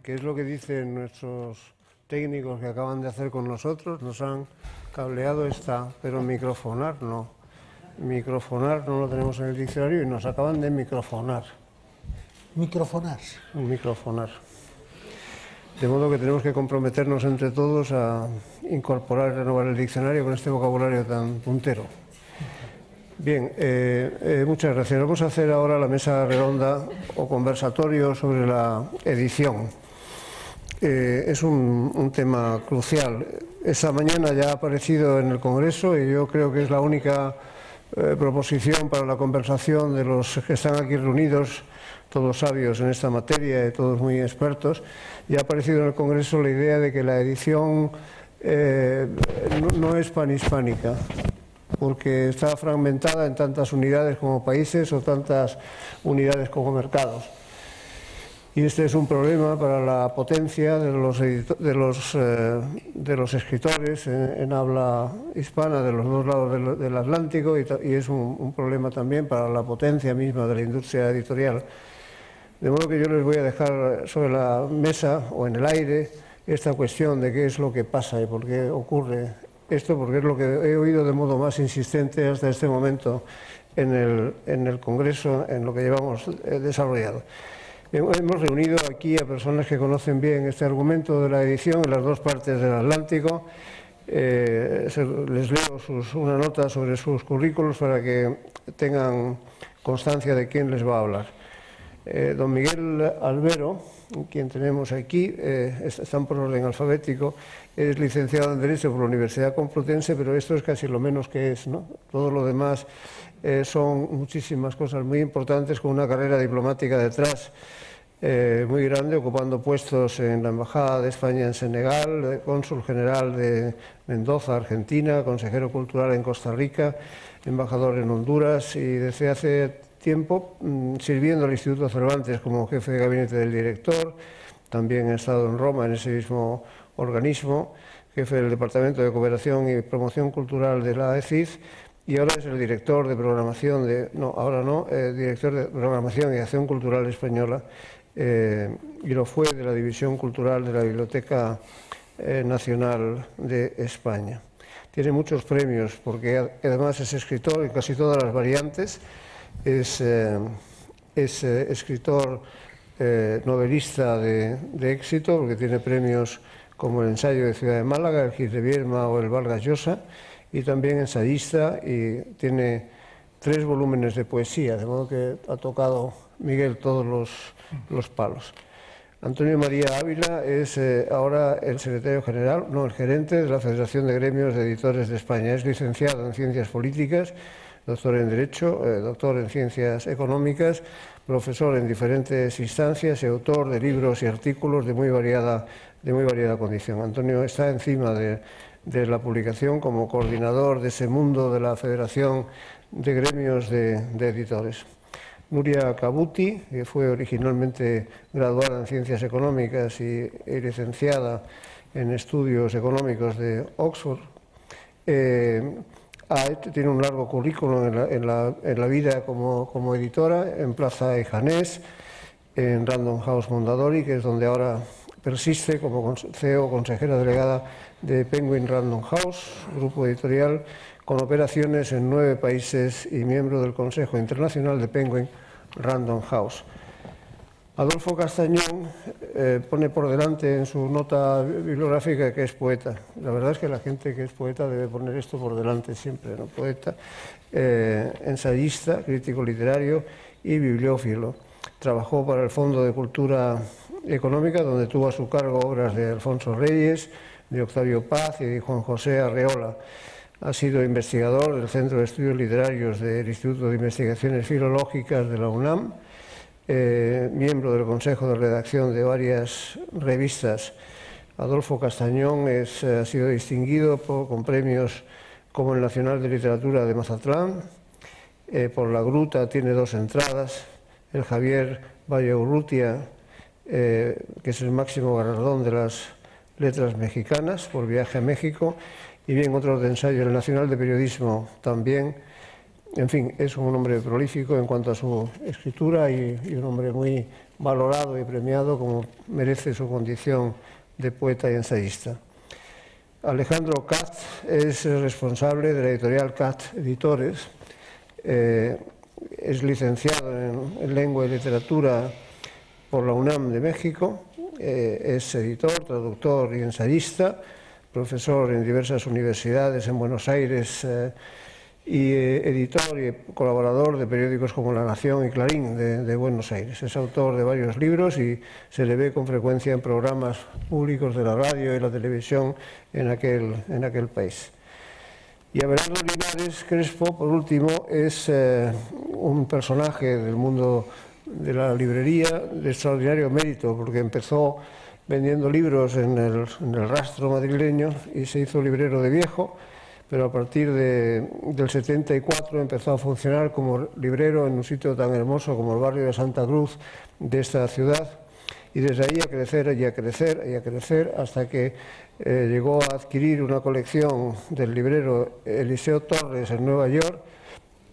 Que es lo que dicen nuestros técnicos que acaban de hacer con nosotros. Nos han cableado esta, pero microfonar no. Microfonar no lo tenemos en el diccionario y nos acaban de microfonar. ¿Microfonar? Microfonar. De modo que tenemos que comprometernos entre todos a incorporar y renovar el diccionario con este vocabulario tan puntero. Bien, muchas gracias. Vamos a hacer ahora la mesa redonda o conversatorio sobre la edición. Es un tema crucial. Esa mañana ya ha aparecido en el Congreso y yo creo que es la única proposición para la conversación de los que están aquí reunidos, todos sabios en esta materia y todos muy expertos. Ya ha aparecido en el Congreso la idea de que la edición no es panhispánica, porque está fragmentada en tantas unidades como países o tantas unidades como mercados. Y este es un problema para la potencia de los escritores en habla hispana de los dos lados del Atlántico y es un problema también para la potencia misma de la industria editorial. De modo que yo les voy a dejar sobre la mesa o en el aire esta cuestión de qué es lo que pasa y por qué ocurre esto, porque es lo que he oído de modo más insistente hasta este momento en el Congreso, en lo que llevamos desarrollado. Hemos reunido aquí a personas que conocen bien este argumento de la edición en las dos partes del Atlántico. Les leo una nota sobre sus currículos para que tengan constancia de quién les va a hablar. Don Miguel Albero, quien tenemos aquí, están por orden alfabético, es licenciado en Derecho por la Universidad Complutense, pero esto es casi lo menos que es, ¿no? Todo lo demás son muchísimas cosas muy importantes, con una carrera diplomática detrás muy grande, ocupando puestos en la Embajada de España en Senegal, cónsul general de Mendoza, Argentina, consejero cultural en Costa Rica, embajador en Honduras y desde hace tiempo sirviendo al Instituto Cervantes como jefe de gabinete del director. También he estado en Roma en ese mismo organismo, jefe del Departamento de Cooperación y Promoción Cultural de la AECID, y ahora es el director de programación director de Programación y Acción Cultural Española, y lo fue de la División Cultural de la Biblioteca Nacional de España. Tiene muchos premios porque además es escritor en casi todas las variantes. Es escritor novelista de éxito, porque tiene premios como el Ensayo de Ciudad de Málaga, el Gil de Vierma o el Vargas Llosa, y también ensayista, y tiene 3 volúmenes de poesía, de modo que ha tocado Miguel todos los palos. Antonio María Ávila es ahora el el gerente de la Federación de Gremios de Editores de España. Es licenciado en Ciencias Políticas, doctor en Derecho, doctor en Ciencias Económicas, profesor en diferentes instancias y autor de libros y artículos de muy variada condición. Antonio está encima de la publicación como coordinador de ese mundo de la Federación de Gremios de Editores. Nuria Cabuti, que fue originalmente graduada en Ciencias Económicas y licenciada en Estudios Económicos de Oxford, tiene un largo currículum en la vida como editora en Plaza y Janés, en Random House Mondadori, que es donde ahora persiste como CEO, consejera delegada de Penguin Random House, grupo editorial con operaciones en 9 países y miembro del Consejo Internacional de Penguin Random House. Adolfo Castañón pone por delante en su nota bibliográfica que es poeta. La verdad es que la gente que es poeta debe poner esto por delante siempre, ¿no? Poeta, ensayista, crítico literario y bibliófilo. Trabajó para el Fondo de Cultura Económica, donde tuvo a su cargo obras de Alfonso Reyes, de Octavio Paz y de Juan José Arreola. Ha sido investigador del Centro de Estudios Literarios del Instituto de Investigaciones Filológicas de la UNAM miembro del Consejo de Redacción de varias revistas. Adolfo Castañón ha sido distinguido con premios como el Nacional de Literatura de Mazatlán, por La Gruta tiene 2 entradas, el Javier Vallaurrutia, que es el máximo galardón de las letras mexicanas por Viaje a México, y bien otros de ensayo, el Nacional de Periodismo también. En fin, es un hombre prolífico en cuanto a su escritura y un hombre muy valorado y premiado como merece su condición de poeta y ensayista. Alejandro Katz es el responsable de la editorial Katz Editores, es licenciado en Lengua y Literatura por la UNAM de México, es editor, traductor y ensayista, profesor en diversas universidades en Buenos Aires y editor y colaborador de periódicos como La Nación y Clarín de Buenos Aires. Es autor de varios libros y se le ve con frecuencia en programas públicos de la radio y la televisión en aquel país. Y Abelardo Linares Crespo, por último, es un personaje del mundo de la librería de extraordinario mérito, porque empezó vendiendo libros en el rastro madrileño y se hizo librero de viejo, pero a partir del 74 empezó a funcionar como librero en un sitio tan hermoso como el barrio de Santa Cruz de esta ciudad, y desde ahí a crecer y a crecer y a crecer hasta que llegó a adquirir una colección del librero Eliseo Torres en Nueva York,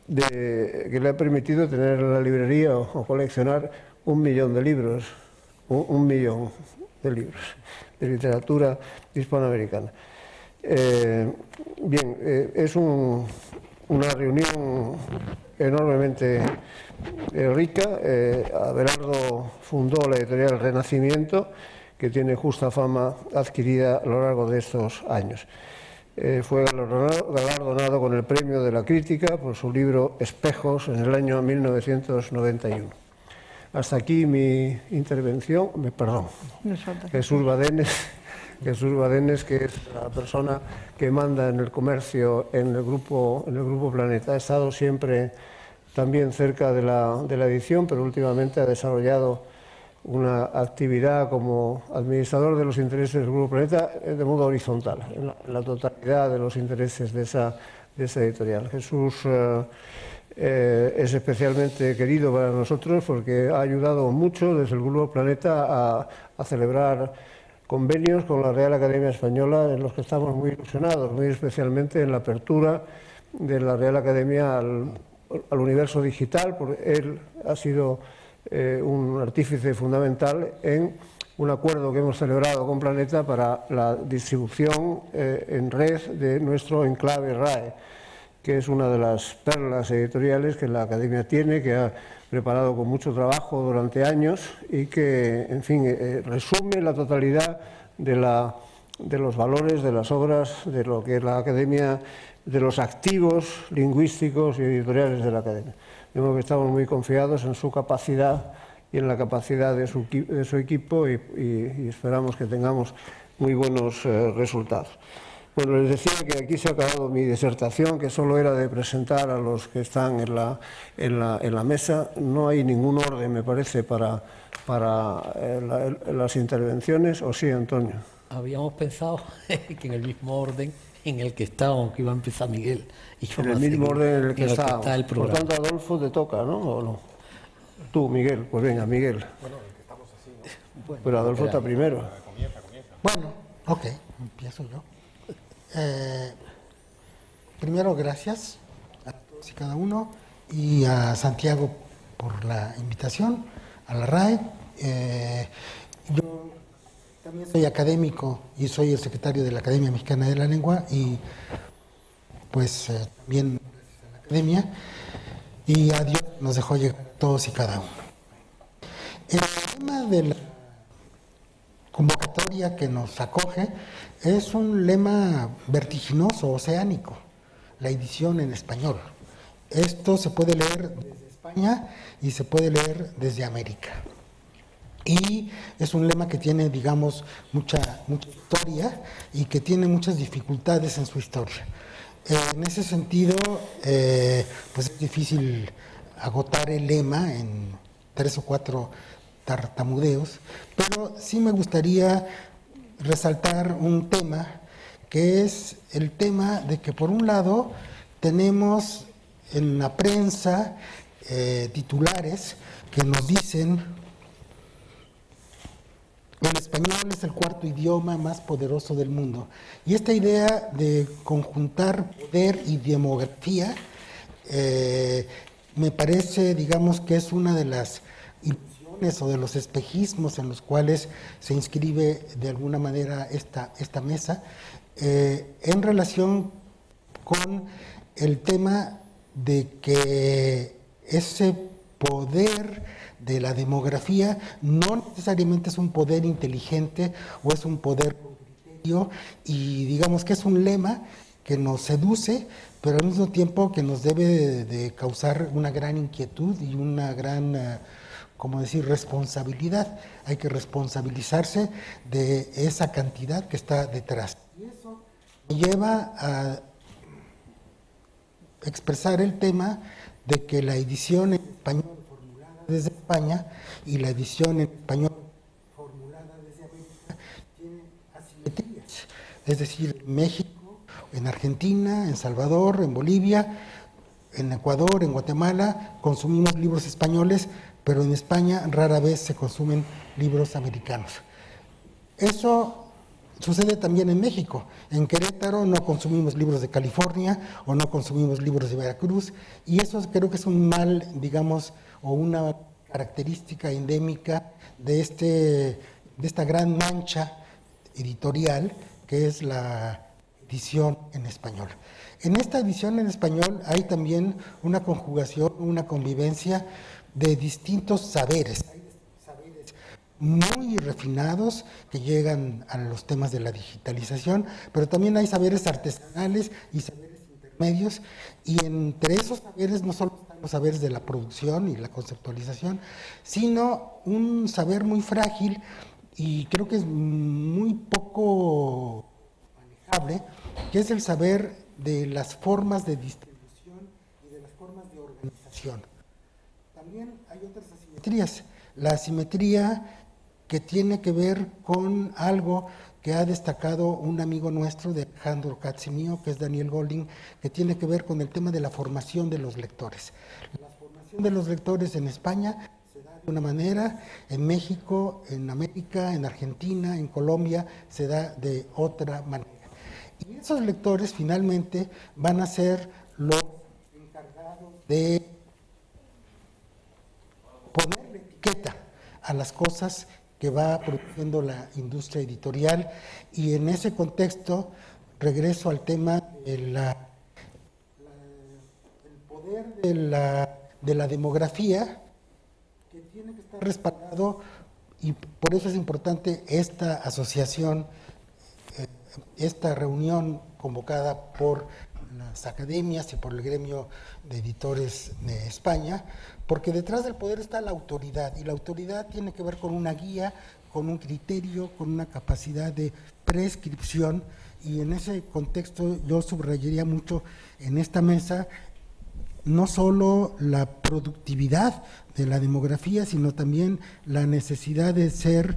que le ha permitido tener en la librería o coleccionar 1 millón de libros, 1 millón de libros de literatura hispanoamericana. Es una reunión enormemente rica. Abelardo fundó la editorial Renacimiento, que tiene justa fama adquirida a lo largo de estos años. Fue galardonado con el Premio de la Crítica por su libro Espejos en el año 1991. Hasta aquí mi intervención. Perdón. Jesús Badenes, que es la persona que manda en el comercio en el grupo Planeta. Ha estado siempre también cerca de la edición, pero últimamente ha desarrollado una actividad como administrador de los intereses del Grupo Planeta de modo horizontal, en la totalidad de los intereses de esa editorial. Jesús es especialmente querido para nosotros porque ha ayudado mucho desde el Grupo Planeta a celebrar convenios con la Real Academia Española, en los que estamos muy ilusionados, muy especialmente en la apertura de la Real Academia al universo digital, porque él ha sido un artífice fundamental en un acuerdo que hemos celebrado con Planeta para la distribución en red de nuestro enclave RAE, que es una de las perlas editoriales que la Academia tiene, que ha preparado con mucho trabajo durante años y que, en fin, resume la totalidad de los valores, de las obras, de lo que la Academia, de los activos lingüísticos y editoriales de la Academia. De modo que estamos muy confiados en su capacidad y en la capacidad de su equipo y esperamos que tengamos muy buenos resultados. Bueno, les decía que aquí se ha acabado mi disertación, que solo era de presentar a los que están en la mesa. No hay ningún orden, me parece, para las intervenciones, ¿o sí, Antonio? Habíamos pensado que en el mismo orden en el que estábamos, que iba a empezar Miguel. En el mismo orden en el que está el programa. Por tanto, Adolfo, te toca, ¿no? ¿O no? Tú, Miguel, pues venga, Miguel. Bueno, el que estamos así. Bueno, pero Adolfo está primero. Comienza. Bueno, ok, empiezo yo. Primero, gracias a todos y cada uno, y a Santiago por la invitación, a la RAE. Yo también soy académico y soy el secretario de la Academia Mexicana de la Lengua, y pues también gracias a la Academia, y a Dios nos dejó llegar a todos y cada uno. El tema de la convocatoria que nos acoge es un lema vertiginoso, oceánico, la edición en español. Esto se puede leer desde España y se puede leer desde América. Y es un lema que tiene, digamos, mucha historia y que tiene muchas dificultades en su historia. En ese sentido, pues es difícil agotar el lema en 3 o 4 tartamudeos, pero sí me gustaría resaltar un tema, que es el tema de que por un lado tenemos en la prensa titulares que nos dicen: el español es el cuarto idioma más poderoso del mundo. Y esta idea de conjuntar poder y demografía me parece, digamos, que es una de las ilusiones o de los espejismos en los cuales se inscribe de alguna manera esta mesa, en relación con el tema de que ese poder de la demografía no necesariamente es un poder inteligente o es un poder con criterio, y digamos que es un lema que nos seduce, pero al mismo tiempo que nos debe de causar una gran inquietud y una gran, como decir, responsabilidad. Hay que responsabilizarse de esa cantidad que está detrás. Y eso me lleva a expresar el tema de que la edición en español formulada desde España y la edición en español formulada desde América tiene asimetrías. Es decir, en México, en Argentina, en Salvador, en Bolivia, en Ecuador, en Guatemala, consumimos libros españoles, pero en España rara vez se consumen libros americanos. Eso sucede también en México. En Querétaro no consumimos libros de California o no consumimos libros de Veracruz, y eso creo que es un mal, digamos, o una característica endémica de esta gran mancha editorial que es la edición en español. En esta edición en español hay también una conjugación, una convivencia de distintos saberes. Muy refinados que llegan a los temas de la digitalización, pero también hay saberes artesanales y saberes intermedios, y entre esos saberes no solo están los saberes de la producción y la conceptualización, sino un saber muy frágil y creo que es muy poco manejable, que es el saber de las formas de distribución y de las formas de organización. También hay otras asimetrías. La asimetría que tiene que ver con algo que ha destacado un amigo nuestro de Alejandro Katz-Mío, que es Daniel Golding, que tiene que ver con el tema de la formación de los lectores. La formación de los lectores en España se da de una manera, en México, en América, en Argentina, en Colombia, se da de otra manera. Y esos lectores finalmente van a ser los encargados de ponerle etiqueta a las cosas que va produciendo la industria editorial, y en ese contexto regreso al tema del poder de la demografía, que tiene que estar respaldado, y por eso es importante esta asociación, esta reunión convocada por las academias y por el gremio de editores de España, porque detrás del poder está la autoridad, y la autoridad tiene que ver con una guía, con un criterio, con una capacidad de prescripción, y en ese contexto yo subrayaría mucho en esta mesa no solo la productividad de la demografía, sino también la necesidad de ser,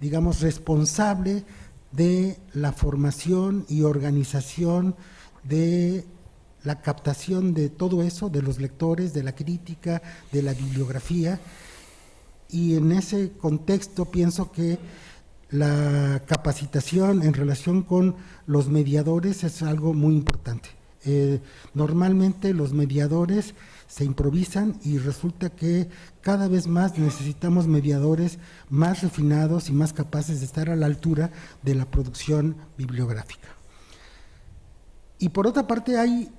digamos, responsable de la formación y organización de la captación de todo eso, de los lectores, de la crítica, de la bibliografía, y en ese contexto pienso que la capacitación en relación con los mediadores es algo muy importante. Normalmente los mediadores se improvisan, y resulta que cada vez más necesitamos mediadores más refinados y más capaces de estar a la altura de la producción bibliográfica. Y por otra parte hay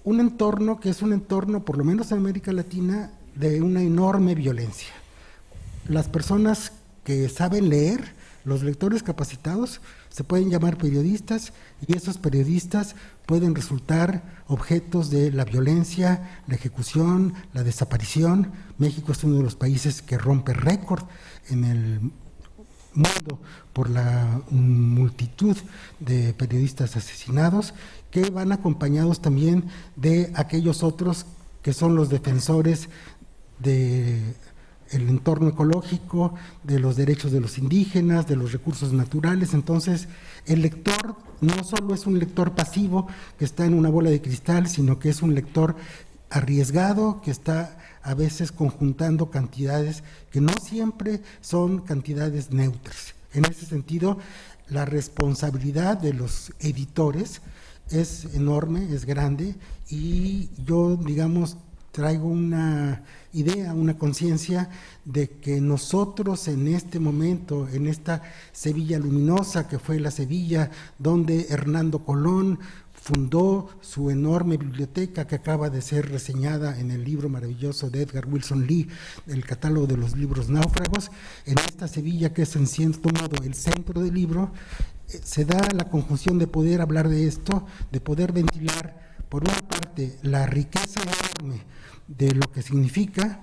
un entorno que es un entorno, por lo menos en América Latina, de una enorme violencia. Las personas que saben leer, los lectores capacitados, se pueden llamar periodistas, y esos periodistas pueden resultar objetos de la violencia, la ejecución, la desaparición. México es uno de los países que rompe récord en el mundo por la multitud de periodistas asesinados, que van acompañados también de aquellos otros que son los defensores de el entorno ecológico, de los derechos de los indígenas, de los recursos naturales. Entonces, el lector no solo es un lector pasivo que está en una bola de cristal, sino que es un lector arriesgado que está a veces conjuntando cantidades que no siempre son cantidades neutras. En ese sentido, la responsabilidad de los editores es enorme, es grande, y yo, digamos, traigo una idea, una conciencia de que nosotros en este momento, en esta Sevilla luminosa que fue la Sevilla donde Hernando Colón fundó su enorme biblioteca que acaba de ser reseñada en el libro maravilloso de Edgar Wilson Lee, el catálogo de los libros náufragos, en esta Sevilla que es en cierto modo el centro del libro, se da la conjunción de poder hablar de esto, de poder ventilar por una parte la riqueza enorme de lo que significa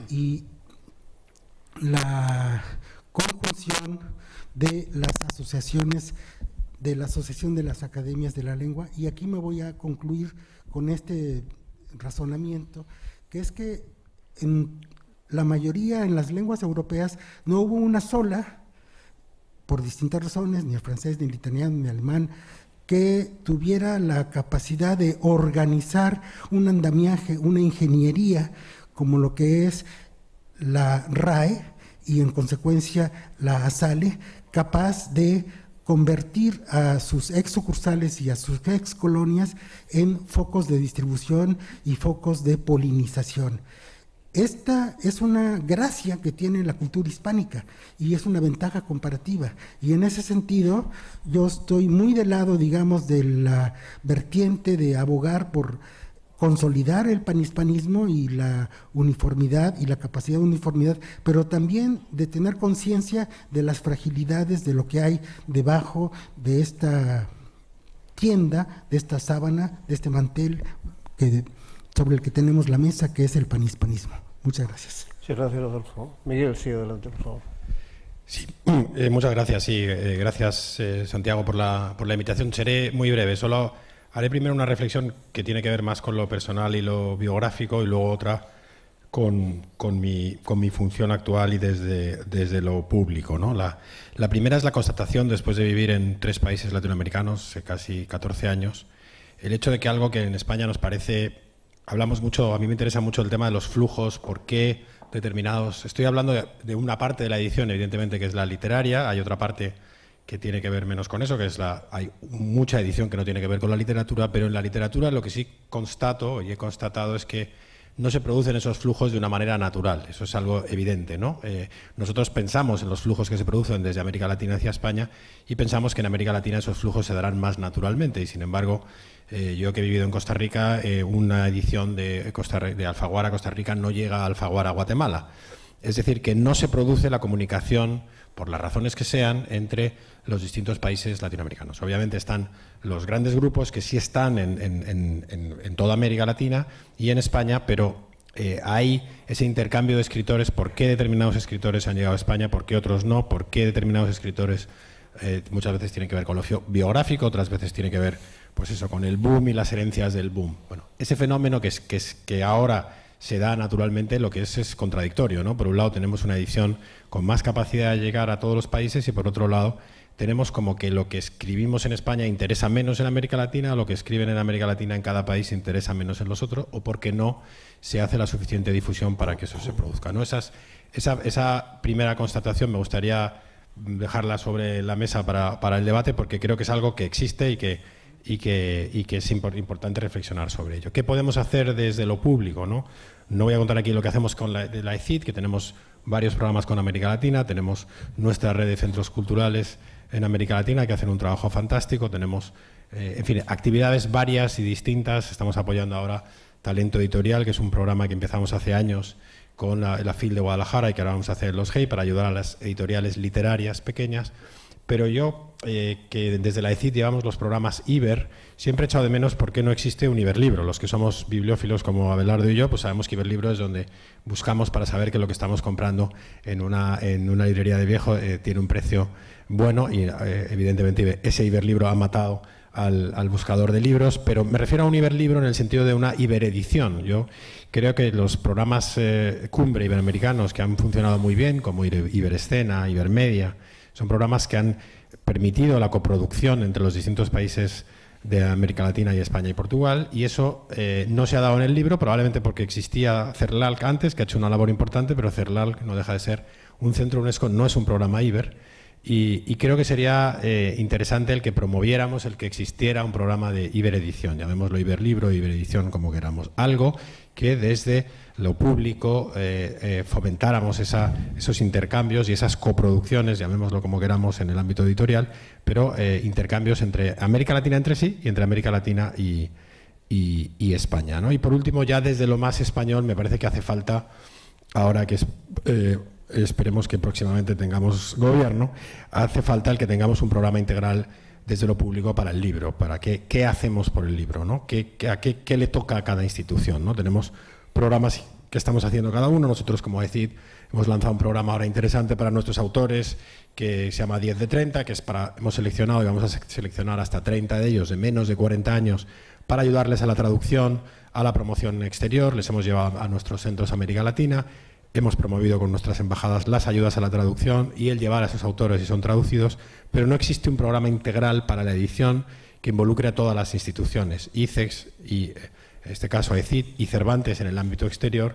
y la conjunción de las asociaciones, de la Asociación de las Academias de la Lengua. Y aquí me voy a concluir con este razonamiento, que es que en la mayoría, en las lenguas europeas, no hubo una sola, por distintas razones, ni el francés, ni el italiano, ni el alemán, que tuviera la capacidad de organizar un andamiaje, una ingeniería, como lo que es la RAE y en consecuencia la ASALE, capaz de convertir a sus ex sucursales y a sus ex colonias en focos de distribución y focos de polinización. Esta es una gracia que tiene la cultura hispánica y es una ventaja comparativa, y en ese sentido yo estoy muy del lado, digamos, de la vertiente de abogar por consolidar el panhispanismo y la uniformidad y la capacidad de uniformidad, pero también de tener conciencia de las fragilidades de lo que hay debajo de esta tienda, de esta sábana, de este mantel sobre el que tenemos la mesa, que es el panhispanismo. Muchas gracias. Muchas gracias, Adolfo. Miguel, sí, adelante, por favor. Sí, muchas gracias. Sí, gracias, Santiago, por la invitación. Seré muy breve. Solo haré primero una reflexión que tiene que ver más con lo personal y lo biográfico, y luego otra con mi función actual y desde lo público, ¿no? La primera es la constatación, después de vivir en 3 países latinoamericanos, casi 14 años, el hecho de que algo que en España nos parece... Hablamos mucho, a mí me interesa mucho el tema de los flujos, por qué determinados... Estoy hablando de una parte de la edición, evidentemente, que es la literaria. Hay otra parte que tiene que ver menos con eso, que es hay mucha edición que no tiene que ver con la literatura, pero en la literatura lo que sí constato y he constatado es que no se producen esos flujos de una manera natural. Eso es algo evidente, ¿no? Nosotros pensamos en los flujos que se producen desde América Latina hacia España y pensamos que en América Latina esos flujos se darán más naturalmente, y sin embargo, yo que he vivido en Costa Rica, una edición de Alfaguara Costa Rica no llega a Alfaguara Guatemala. Es decir, que no se produce la comunicación, por las razones que sean, entre los distintos países latinoamericanos. Obviamente están los grandes grupos que sí están en toda América Latina y en España, pero hay ese intercambio de escritores. ¿Por qué determinados escritores han llegado a España? ¿Por qué otros no? ¿Por qué determinados escritores muchas veces tienen que ver con lo biográfico, otras veces tiene que ver, pues eso, con el boom y las herencias del boom? Bueno, ese fenómeno que ahora se da naturalmente, lo que es contradictorio, ¿no? Por un lado tenemos una edición con más capacidad de llegar a todos los países, y por otro lado tenemos como que lo que escribimos en España interesa menos en América Latina, o lo que escriben en América Latina en cada país interesa menos en los otros, o porque no se hace la suficiente difusión para que eso se produzca, ¿no? Esa primera constatación me gustaría dejarla sobre la mesa para el debate, porque creo que es algo que existe y que es importante reflexionar sobre ello. ¿Qué podemos hacer desde lo público, no? No voy a contar aquí lo que hacemos con la ECID, que tenemos varios programas con América Latina, tenemos nuestra red de centros culturales en América Latina que hacen un trabajo fantástico, tenemos, en fin, actividades varias y distintas. Estamos apoyando ahora Talento Editorial, que es un programa que empezamos hace años con la FIL de Guadalajara y que ahora vamos a hacer los GEI para ayudar a las editoriales literarias pequeñas. Pero yo, que desde la ECID llevamos los programas Iber, siempre he echado de menos por qué no existe un Iberlibro. Los que somos bibliófilos como Abelardo y yo, pues sabemos que Iberlibro es donde buscamos para saber que lo que estamos comprando en una librería de viejo tiene un precio bueno, y evidentemente ese Iberlibro ha matado al buscador de libros, pero me refiero a un iberlibro en el sentido de una iberedición. Yo creo que los programas cumbre iberoamericanos que han funcionado muy bien, como Iberescena, Ibermedia, son programas que han permitido la coproducción entre los distintos países de América Latina y España y Portugal, y eso no se ha dado en el libro, probablemente porque existía CERLALC antes, que ha hecho una labor importante, pero CERLALC no deja de ser un centro UNESCO, no es un programa Iber. Y creo que sería interesante el que promoviéramos, el que existiera un programa de iberedición, llamémoslo iberlibro, iberedición, como queramos. Algo que desde lo público fomentáramos esos intercambios y esas coproducciones, llamémoslo como queramos en el ámbito editorial, pero intercambios entre América Latina entre sí y entre América Latina y España, ¿no? Y por último, ya desde lo más español, me parece que hace falta, ahora que es... esperemos que próximamente tengamos gobierno, hace falta el que tengamos un programa integral desde lo público para el libro, para qué hacemos por el libro, ¿no? ¿Qué le toca a cada institución, ¿no? Tenemos programas que estamos haciendo cada uno. Nosotros, como ECID, hemos lanzado un programa ahora interesante para nuestros autores que se llama 10 de 30, que es hemos seleccionado y vamos a seleccionar hasta 30 de ellos de menos de 40 años para ayudarles a la traducción, a la promoción exterior. Les hemos llevado a nuestros centros América Latina. Hemos promovido con nuestras embajadas las ayudas a la traducción y el llevar a esos autores si son traducidos, pero no existe un programa integral para la edición que involucre a todas las instituciones, ICEX y, en este caso, ECID y Cervantes en el ámbito exterior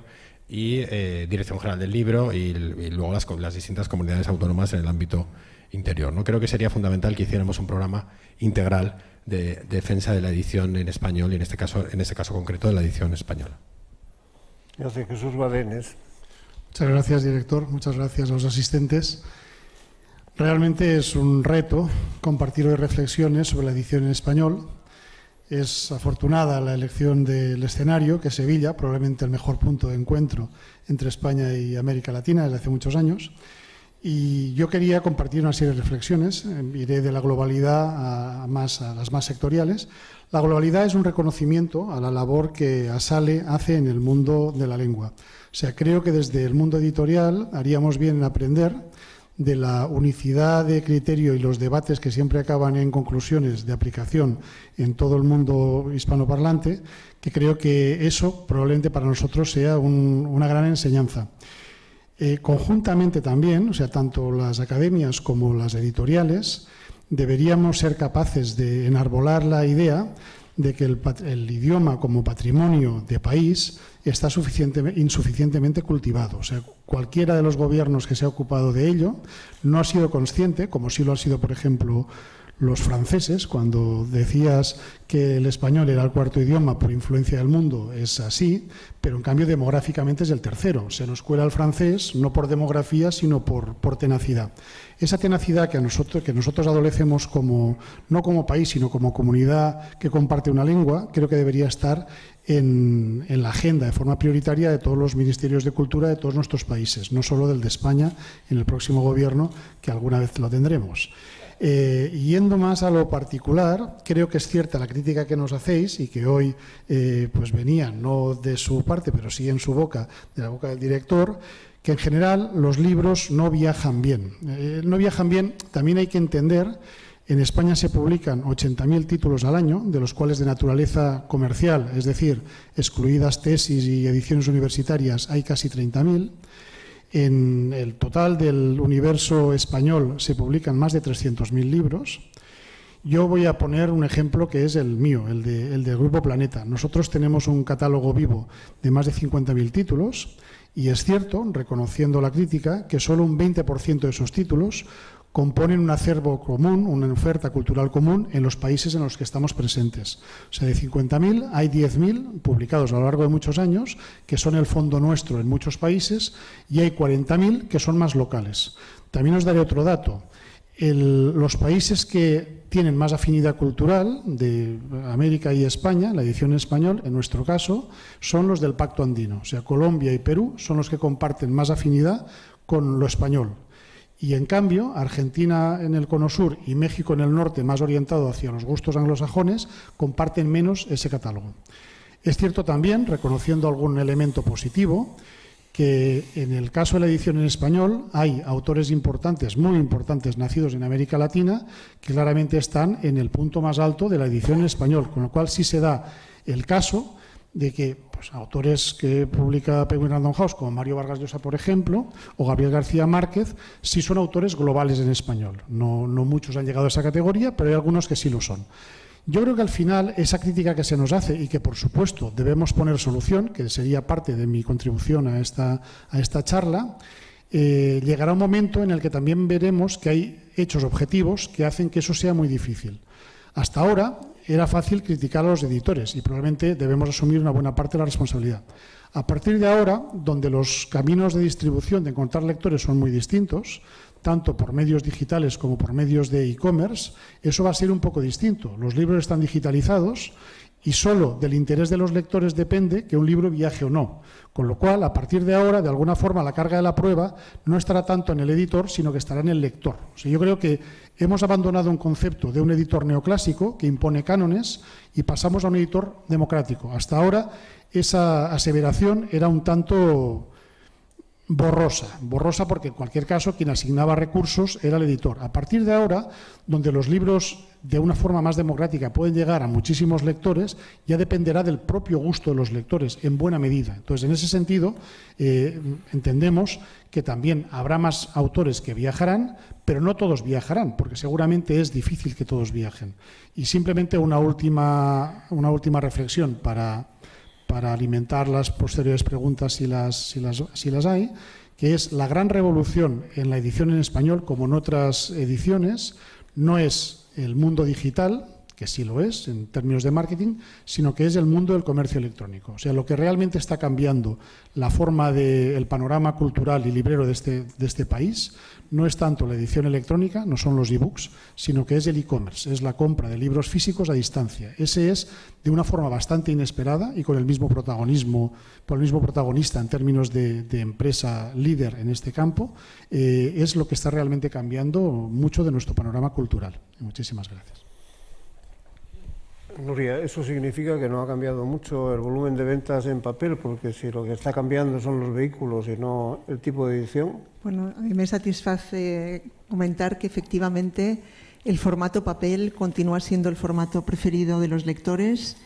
y Dirección General del Libro y luego las distintas comunidades autónomas en el ámbito interior, ¿no? Creo que sería fundamental que hiciéramos un programa integral de defensa de la edición en español y en este caso concreto de la edición española. Gracias, Jesús Badenes. Muchas gracias, director. Muchas gracias a los asistentes. Realmente es un reto compartir hoy reflexiones sobre la edición en español. Es afortunada la elección del escenario, que es Sevilla, probablemente el mejor punto de encuentro entre España y América Latina desde hace muchos años. Y yo quería compartir una serie de reflexiones. Iré de la globalidad a las más sectoriales. La globalidad es un reconocimiento a la labor que ASALE hace en el mundo de la lengua. O sea, creo que desde el mundo editorial haríamos bien en aprender de la unicidad de criterio y los debates que siempre acaban en conclusiones de aplicación en todo el mundo hispanoparlante, que creo que eso probablemente para nosotros sea una gran enseñanza. Conjuntamente también, o sea, tanto las academias como las editoriales, deberíamos ser capaces de enarbolar la idea de que el idioma como patrimonio de país está insuficientemente cultivado. O sea, cualquiera de los gobiernos que se ha ocupado de ello no ha sido consciente, como sí lo ha sido, por ejemplo, los franceses. Cuando decías que el español era el cuarto idioma por influencia del mundo, es así, pero en cambio demográficamente es el tercero. Se nos cuela el francés no por demografía, sino por tenacidad. Esa tenacidad que nosotros adolecemos no como país, sino como comunidad que comparte una lengua, creo que debería estar en la agenda de forma prioritaria de todos los ministerios de cultura de todos nuestros países, no solo del de España en el próximo gobierno, que alguna vez lo tendremos. Yendo más a lo particular, creo que es cierta la crítica que nos hacéis y que hoy pues venía no de su parte, pero sí en su boca, de la boca del director, que en general los libros no viajan bien. No viajan bien, también hay que entender, en España se publican 80.000 títulos al año, de los cuales de naturaleza comercial, es decir, excluidas tesis y ediciones universitarias, hay casi 30.000. En el total del universo español se publican más de 300.000 libros. Yo voy a poner un ejemplo que es el mío, el del Grupo Planeta. Nosotros tenemos un catálogo vivo de más de 50.000 títulos y es cierto, reconociendo la crítica, que solo un 20% de esos títulos componen un acervo común, una oferta cultural común en los países en los que estamos presentes. O sea, de 50.000 hay 10.000 publicados a lo largo de muchos años, que son el fondo nuestro en muchos países, y hay 40.000 que son más locales. También os daré otro dato. Los países que tienen más afinidad cultural de América y España, la edición en español, en nuestro caso, son los del Pacto Andino. O sea, Colombia y Perú son los que comparten más afinidad con lo español. Y en cambio, Argentina en el cono sur y México en el norte, más orientado hacia los gustos anglosajones, comparten menos ese catálogo. Es cierto también, reconociendo algún elemento positivo, que en el caso de la edición en español hay autores importantes, muy importantes, nacidos en América Latina, que claramente están en el punto más alto de la edición en español, con lo cual sí se da el caso de que pues, autores que publica Penguin Random House, como Mario Vargas Llosa, por ejemplo, o Gabriel García Márquez, sí son autores globales en español. No muchos han llegado a esa categoría, pero hay algunos que sí lo son. Yo creo que al final esa crítica que se nos hace y que por supuesto debemos poner solución, que sería parte de mi contribución a esta charla, llegará un momento en el que también veremos que hay hechos objetivos que hacen que eso sea muy difícil. Hasta ahora era fácil criticar a los editores y probablemente debemos asumir una buena parte de la responsabilidad. A partir de ahora, donde los caminos de distribución de encontrar lectores son muy distintos, tanto por medios digitales como por medios de e-commerce, eso va a ser un poco distinto. Los libros están digitalizados y solo del interés de los lectores depende que un libro viaje o no. Con lo cual, a partir de ahora, de alguna forma, la carga de la prueba no estará tanto en el editor, sino que estará en el lector. O sea, yo creo que hemos abandonado un concepto de un editor neoclásico que impone cánones y pasamos a un editor democrático. Hasta ahora, esa aseveración era un tanto borrosa porque en cualquier caso quien asignaba recursos era el editor. A partir de ahora, donde los libros de una forma más democrática pueden llegar a muchísimos lectores, ya dependerá del propio gusto de los lectores en buena medida. Entonces, en ese sentido, entendemos que también habrá más autores que viajarán, pero no todos viajarán, porque seguramente es difícil que todos viajen. Y simplemente una última reflexión para alimentar las posteriores preguntas si las hay, que es la gran revolución en la edición en español, como en otras ediciones, no es el mundo digital, que sí lo es en términos de marketing, sino que es el mundo del comercio electrónico. O sea, lo que realmente está cambiando la forma del panorama cultural y librero de este país no es tanto la edición electrónica, no son los e-books, sino que es el e-commerce, es la compra de libros físicos a distancia. Ese es, de una forma bastante inesperada y con el mismo protagonismo, por el mismo protagonista en términos de empresa líder en este campo, es lo que está realmente cambiando mucho de nuestro panorama cultural. Muchísimas gracias. Nuria, eso significa que no ha cambiado mucho el volumen de ventas en papel, porque si lo que está cambiando son los vehículos y no el tipo de edición. Bueno, a mí me satisface comentar que efectivamente el formato papel continúa siendo el formato preferido de los lectores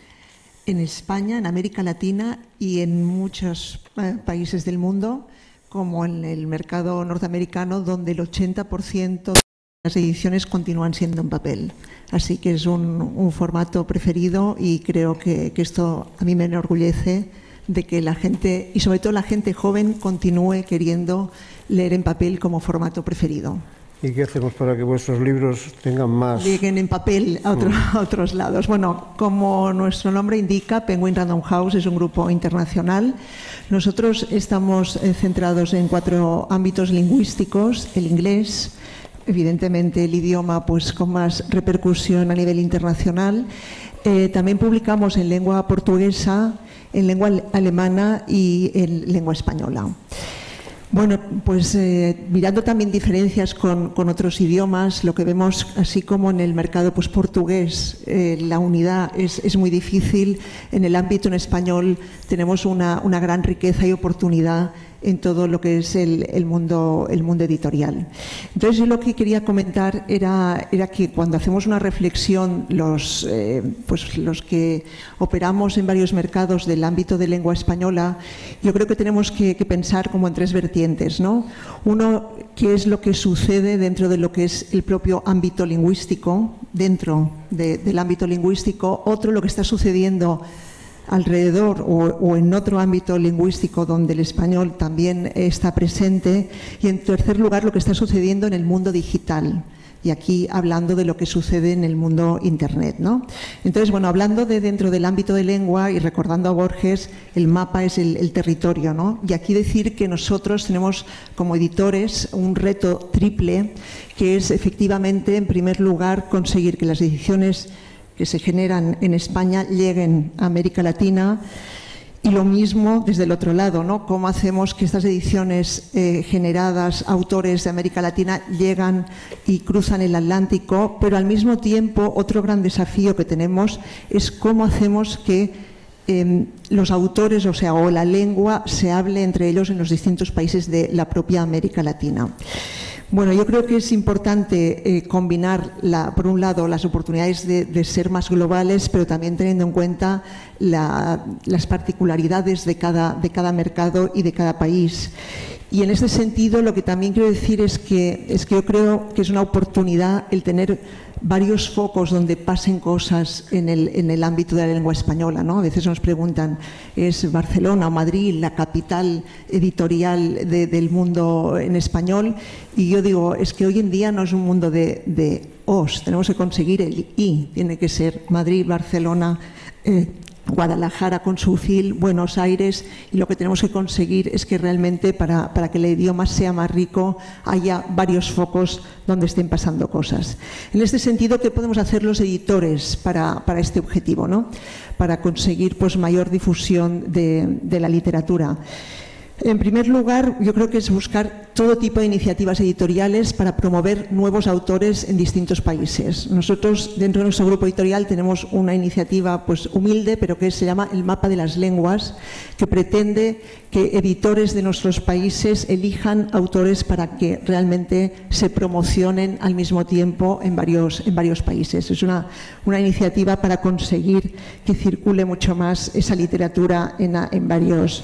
en España, en América Latina y en muchos países del mundo, como en el mercado norteamericano, donde el 80% de las ediciones continúan siendo en papel. Así que es un formato preferido y creo que esto a mí me enorgullece de que la gente, y sobre todo la gente joven, continúe queriendo leer en papel como formato preferido. ¿Y qué hacemos para que vuestros libros tengan más? Lleguen en papel a otros lados. Bueno, como nuestro nombre indica, Penguin Random House es un grupo internacional. Nosotros estamos centrados en 4 ámbitos lingüísticos: el inglés, evidentemente el idioma pues con más repercusión a nivel internacional. También publicamos en lengua portuguesa, en lengua alemana y en lengua española. Bueno, pues mirando también diferencias con otros idiomas, lo que vemos, así como en el mercado pues portugués, la unidad es muy difícil. En el ámbito en español tenemos una gran riqueza y oportunidad en todo lo que es el mundo editorial. Entonces, yo lo que quería comentar era que cuando hacemos una reflexión, los que operamos en varios mercados del ámbito de lengua española, yo creo que tenemos que pensar como en 3 vertientes, ¿no? Uno, qué es lo que sucede dentro de lo que es el propio ámbito lingüístico, dentro del ámbito lingüístico. Otro, lo que está sucediendo alrededor o en otro ámbito lingüístico donde el español también está presente. Y en tercer lugar, lo que está sucediendo en el mundo digital. Y aquí hablando de lo que sucede en el mundo Internet, ¿no? Entonces, bueno, hablando de dentro del ámbito de lengua y recordando a Borges, el mapa es el territorio, ¿no? Y aquí decir que nosotros tenemos como editores un reto triple, que es efectivamente, en primer lugar, conseguir que las ediciones que se generan en España lleguen a América Latina, y lo mismo desde el otro lado, ¿no? Cómo hacemos que estas ediciones generadas, autores de América Latina, llegan y cruzan el Atlántico, pero al mismo tiempo otro gran desafío que tenemos es cómo hacemos que los autores, o la lengua, se hable entre ellos en los distintos países de la propia América Latina. Bueno, yo creo que es importante combinar, por un lado, las oportunidades de ser más globales, pero también teniendo en cuenta las particularidades de cada mercado y de cada país. Y en este sentido, lo que también quiero decir es que yo creo que es una oportunidad el tener varios focos donde pasen cosas en el ámbito de la lengua española, ¿no? A veces nos preguntan, ¿es Barcelona o Madrid la capital editorial del mundo en español? Y yo digo, es que hoy en día no es un mundo de os, tenemos que conseguir el I, tiene que ser Madrid, Barcelona, Guadalajara con su FIL, Buenos Aires, y lo que tenemos que conseguir es que realmente para que el idioma sea más rico haya varios focos donde estén pasando cosas. En este sentido, ¿qué podemos hacer los editores para este objetivo, ¿no? Para conseguir pues, mayor difusión de la literatura? En primer lugar, yo creo que es buscar todo tipo de iniciativas editoriales para promover nuevos autores en distintos países. Nosotros, dentro de nuestro grupo editorial, tenemos una iniciativa pues, humilde, pero que se llama el Mapa de las Lenguas, que pretende que editores de nuestros países elijan autores para que realmente se promocionen al mismo tiempo en varios países. Es una iniciativa para conseguir que circule mucho más esa literatura en varios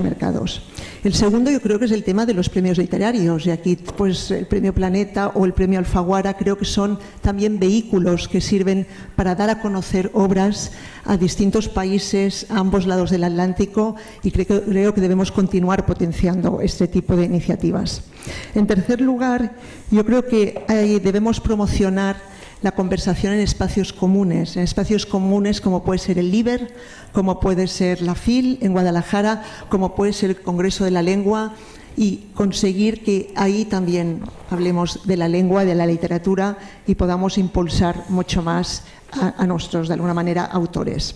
mercados. El segundo yo creo que es el tema de los premios literarios, y aquí pues el Premio Planeta o el Premio Alfaguara creo que son también vehículos que sirven para dar a conocer obras a distintos países a ambos lados del Atlántico, y creo que debemos continuar potenciando este tipo de iniciativas. En tercer lugar, yo creo que debemos promocionar la conversación en espacios comunes como puede ser el LIBER, como puede ser la FIL en Guadalajara, como puede ser el Congreso de la Lengua, y conseguir que ahí también hablemos de la lengua, de la literatura, y podamos impulsar mucho más a nuestros, de alguna manera, autores.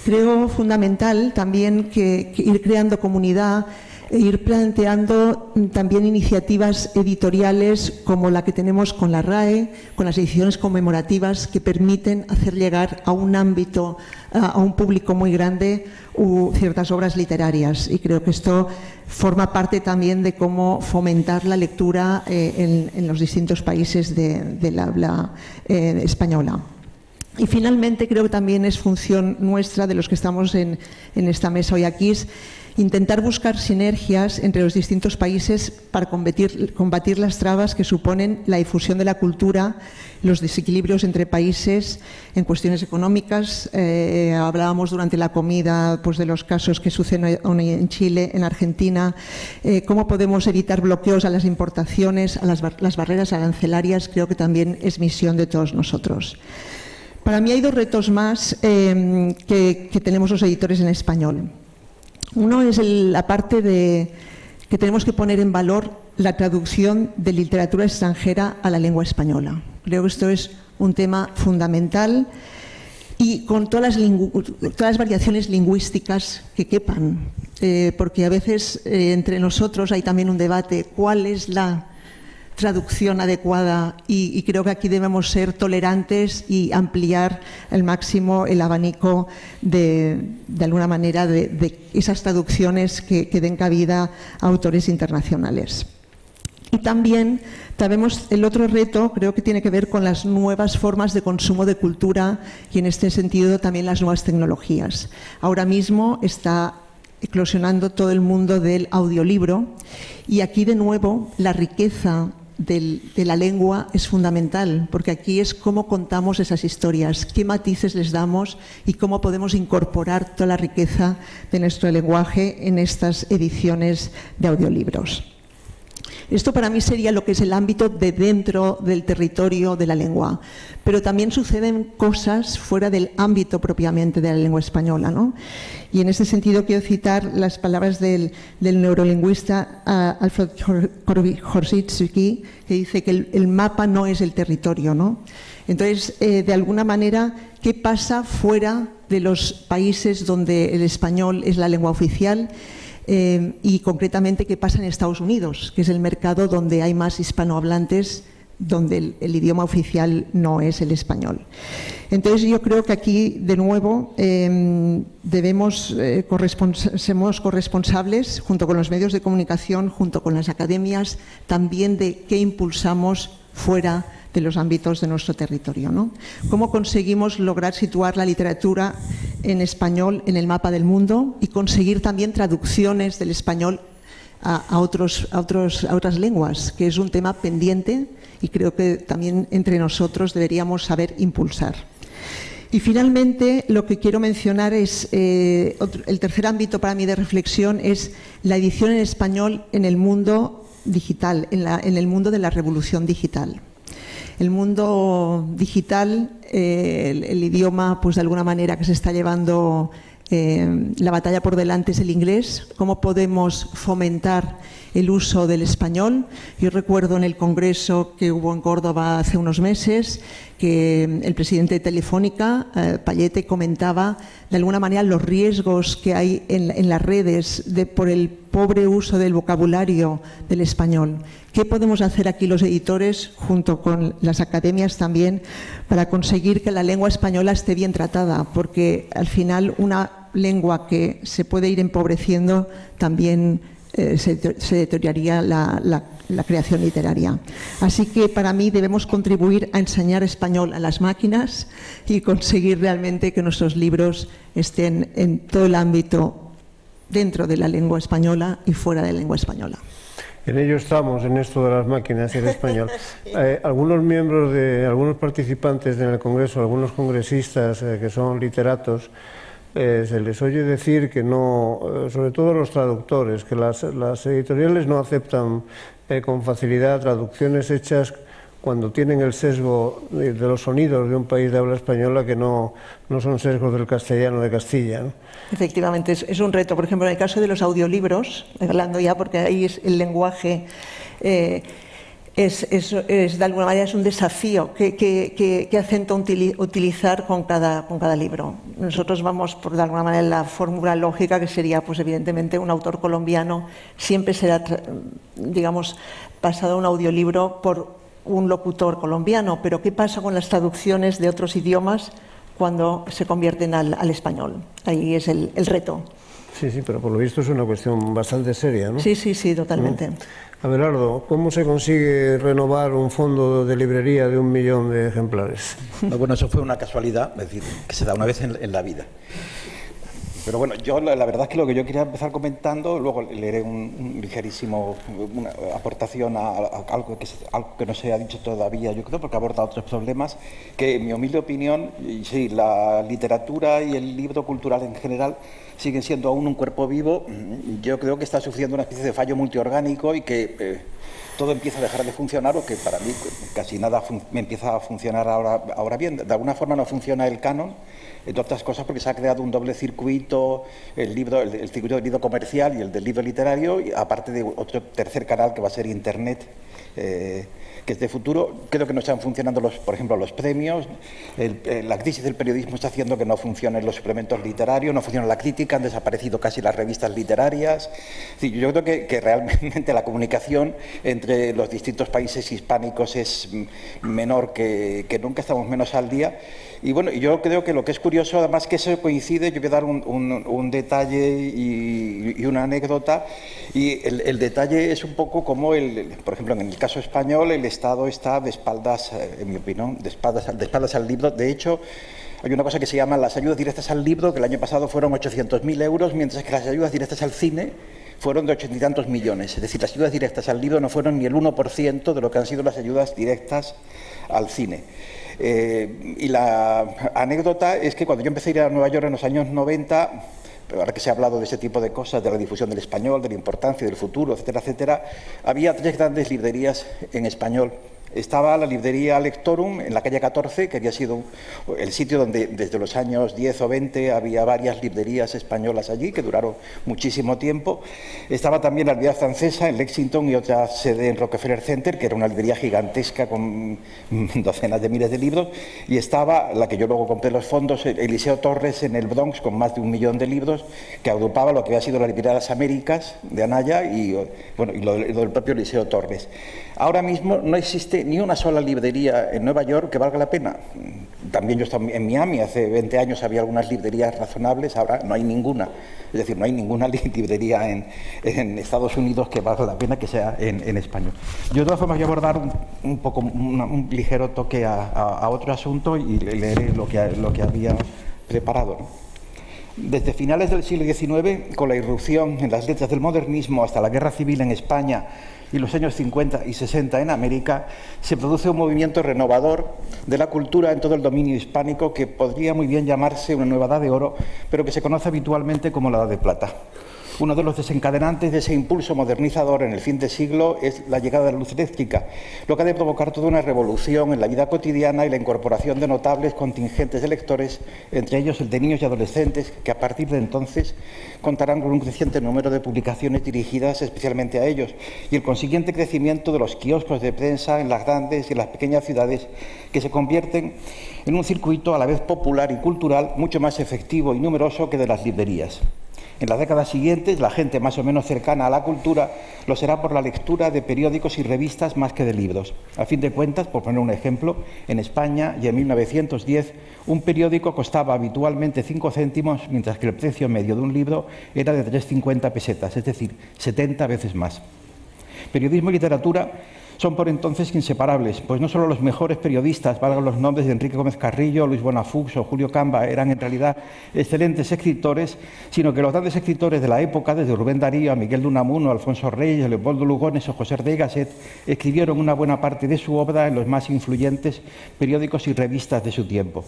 Creo fundamental también que ir creando comunidad e ir planteando también iniciativas editoriales como la que tenemos con la RAE, con las ediciones conmemorativas, que permiten hacer llegar a un ámbito, a un público muy grande, ciertas obras literarias. Y creo que esto forma parte también de cómo fomentar la lectura en los distintos países del habla española. Y finalmente creo que también es función nuestra, de los que estamos en esta mesa hoy aquí, es intentar buscar sinergias entre los distintos países para combatir las trabas que suponen la difusión de la cultura, los desequilibrios entre países en cuestiones económicas. Hablábamos durante la comida pues, de los casos que suceden en Chile, en Argentina, cómo podemos evitar bloqueos a las importaciones, a las barreras arancelarias. Creo que también es misión de todos nosotros. Para mí hay dos retos más que tenemos los editores en español. Uno es la parte de que tenemos que poner en valor la traducción de literatura extranjera a la lengua española. Creo que esto es un tema fundamental, y con todas las variaciones lingüísticas que quepan, porque a veces entre nosotros hay también un debate: ¿cuál es la traducción adecuada? Y creo que aquí debemos ser tolerantes y ampliar al máximo el abanico de alguna manera de esas traducciones que den cabida a autores internacionales. Y también tenemos el otro reto, creo que tiene que ver con las nuevas formas de consumo de cultura, y en este sentido también las nuevas tecnologías. Ahora mismo está eclosionando todo el mundo del audiolibro, y aquí de nuevo la riqueza de la lengua es fundamental, porque aquí es cómo contamos esas historias, qué matices les damos y cómo podemos incorporar toda la riqueza de nuestro lenguaje en estas ediciones de audiolibros. Esto para mí sería lo que es el ámbito de dentro del territorio de la lengua, pero también suceden cosas fuera del ámbito propiamente de la lengua española, ¿no? Y en este sentido quiero citar las palabras del neurolingüista Alfred Korzybski, que dice que el mapa no es el territorio, ¿no? Entonces, de alguna manera, ¿qué pasa fuera de los países donde el español es la lengua oficial? Y concretamente qué pasa en Estados Unidos, que es el mercado donde hay más hispanohablantes donde el idioma oficial no es el español. Entonces yo creo que aquí, de nuevo, somos corresponsables, junto con los medios de comunicación, junto con las academias, también de qué impulsamos fuera de los ámbitos de nuestro territorio, ¿no? ¿Cómo conseguimos lograr situar la literatura en español en el mapa del mundo y conseguir también traducciones del español a otras lenguas, que es un tema pendiente y creo que también entre nosotros deberíamos saber impulsar. Y finalmente lo que quiero mencionar es, el tercer ámbito para mí de reflexión es la edición en español en el mundo digital, en el mundo de la revolución digital. El mundo digital, el idioma, pues de alguna manera que se está llevando la batalla por delante es el inglés. ¿Cómo podemos fomentar el uso del español? Yo recuerdo en el congreso que hubo en Córdoba hace unos meses que el presidente de Telefónica, Payete, comentaba de alguna manera los riesgos que hay en las redes por el pobre uso del vocabulario del español. ¿Qué podemos hacer aquí los editores, junto con las academias también, para conseguir que la lengua española esté bien tratada? Porque al final una lengua que se puede ir empobreciendo también se deterioraría la creación literaria. Así que para mí debemos contribuir a enseñar español a las máquinas y conseguir realmente que nuestros libros estén en todo el ámbito dentro de la lengua española y fuera de la lengua española. En ello estamos, en esto de las máquinas y el español. Algunos participantes en el Congreso, algunos congresistas que son literatos, se les oye decir que no, sobre todo los traductores, que las editoriales no aceptan con facilidad traducciones hechas cuando tienen el sesgo de los sonidos de un país de habla española que no son sesgos del castellano de Castilla, ¿no? Efectivamente, es un reto. Por ejemplo, en el caso de los audiolibros, hablando ya porque ahí el lenguaje de alguna manera es un desafío. ¿Qué acento utilizar con cada libro? Nosotros vamos por de alguna manera la fórmula lógica que sería, pues evidentemente, un autor colombiano siempre será, digamos, pasado a un audiolibro por un locutor colombiano, pero ¿qué pasa con las traducciones de otros idiomas cuando se convierten al español? Ahí es el reto. Sí, pero por lo visto es una cuestión bastante seria, ¿no? Sí, totalmente. Abelardo, ¿cómo se consigue renovar un fondo de librería de 1 millón de ejemplares? Bueno, eso fue una casualidad, es decir, que se da una vez en la vida. Pero bueno, yo la verdad es que lo que yo quería empezar comentando, luego leeré una aportación a algo que no se ha dicho todavía, yo creo, porque aborda otros problemas, que en mi humilde opinión, sí, la literatura y el libro cultural en general siguen siendo aún un cuerpo vivo. Yo creo que está sufriendo una especie de fallo multiorgánico y que todo empieza a dejar de funcionar, o que para mí casi nada me empieza a funcionar ahora bien. De alguna forma no funciona el canon, entre otras cosas porque se ha creado un doble circuito, el circuito del libro comercial y el del libro literario, y aparte de otro tercer canal que va a ser Internet, que es de futuro. Creo que no están funcionando, por ejemplo, los premios. La crisis del periodismo está haciendo que no funcionen los suplementos literarios, no funciona la crítica, han desaparecido casi las revistas literarias. Sí, yo creo que realmente la comunicación entre los distintos países hispánicos es menor que nunca, estamos menos al día. Y bueno, yo creo que lo que es curioso, además que eso coincide, yo voy a dar un detalle y una anécdota, y el detalle es un poco como, por ejemplo, en el caso español, el Estado está de espaldas, en mi opinión, de espaldas al libro. De hecho, hay una cosa que se llama las ayudas directas al libro, que el año pasado fueron 800.000 euros, mientras que las ayudas directas al cine fueron de 80 y tantos millones. Es decir, las ayudas directas al libro no fueron ni el 1% de lo que han sido las ayudas directas al cine. Y la anécdota es que cuando yo empecé a ir a Nueva York en los años 90, ahora que se ha hablado de ese tipo de cosas, de la difusión del español, de la importancia del futuro, etcétera, etcétera, había 3 grandes librerías en español. Estaba la librería Lectorum en la calle 14, que había sido el sitio donde desde los años 10 o 20 había varias librerías españolas allí, que duraron muchísimo tiempo. Estaba también la librería francesa en Lexington y otra sede en Rockefeller Center, que era una librería gigantesca con docenas de miles de libros. Y estaba la que yo luego compré los fondos, Eliseo Torres, en el Bronx, con más de 1 millón de libros, que agrupaba lo que había sido la librería de las Américas de Anaya y lo del propio Eliseo Torres. Ahora mismo no existe existe ni una sola librería en Nueva York que valga la pena. También yo estaba en Miami, hace 20 años había algunas librerías razonables, ahora no hay ninguna. Es decir, no hay ninguna librería en Estados Unidos que valga la pena que sea en español. Yo de todas formas voy a abordar un ligero toque a otro asunto y leeré lo que había preparado, ¿no? Desde finales del siglo XIX, con la irrupción en las letras del modernismo hasta la Guerra Civil en España y los años 50 y 60 en América, se produce un movimiento renovador de la cultura en todo el dominio hispánico que podría muy bien llamarse una nueva edad de oro, pero que se conoce habitualmente como la edad de plata. Uno de los desencadenantes de ese impulso modernizador en el fin de siglo es la llegada de la luz eléctrica, lo que ha de provocar toda una revolución en la vida cotidiana y la incorporación de notables contingentes de lectores, entre ellos el de niños y adolescentes, que a partir de entonces contarán con un creciente número de publicaciones dirigidas especialmente a ellos, y el consiguiente crecimiento de los kioscos de prensa en las grandes y en las pequeñas ciudades, que se convierten en un circuito a la vez popular y cultural mucho más efectivo y numeroso que de las librerías. En las décadas siguientes, la gente más o menos cercana a la cultura lo será por la lectura de periódicos y revistas más que de libros. A fin de cuentas, por poner un ejemplo, en España y en 1910 un periódico costaba habitualmente 5 céntimos, mientras que el precio medio de un libro era de 3,50 pesetas, es decir, 70 veces más. Periodismo y literatura son por entonces inseparables, pues no solo los mejores periodistas, valgan los nombres de Enrique Gómez Carrillo, Luis Bonafux o Julio Camba, eran en realidad excelentes escritores, sino que los grandes escritores de la época, desde Rubén Darío a Miguel de Unamuno, Alfonso Reyes, Leopoldo Lugones o José de Gasset, escribieron una buena parte de su obra en los más influyentes periódicos y revistas de su tiempo.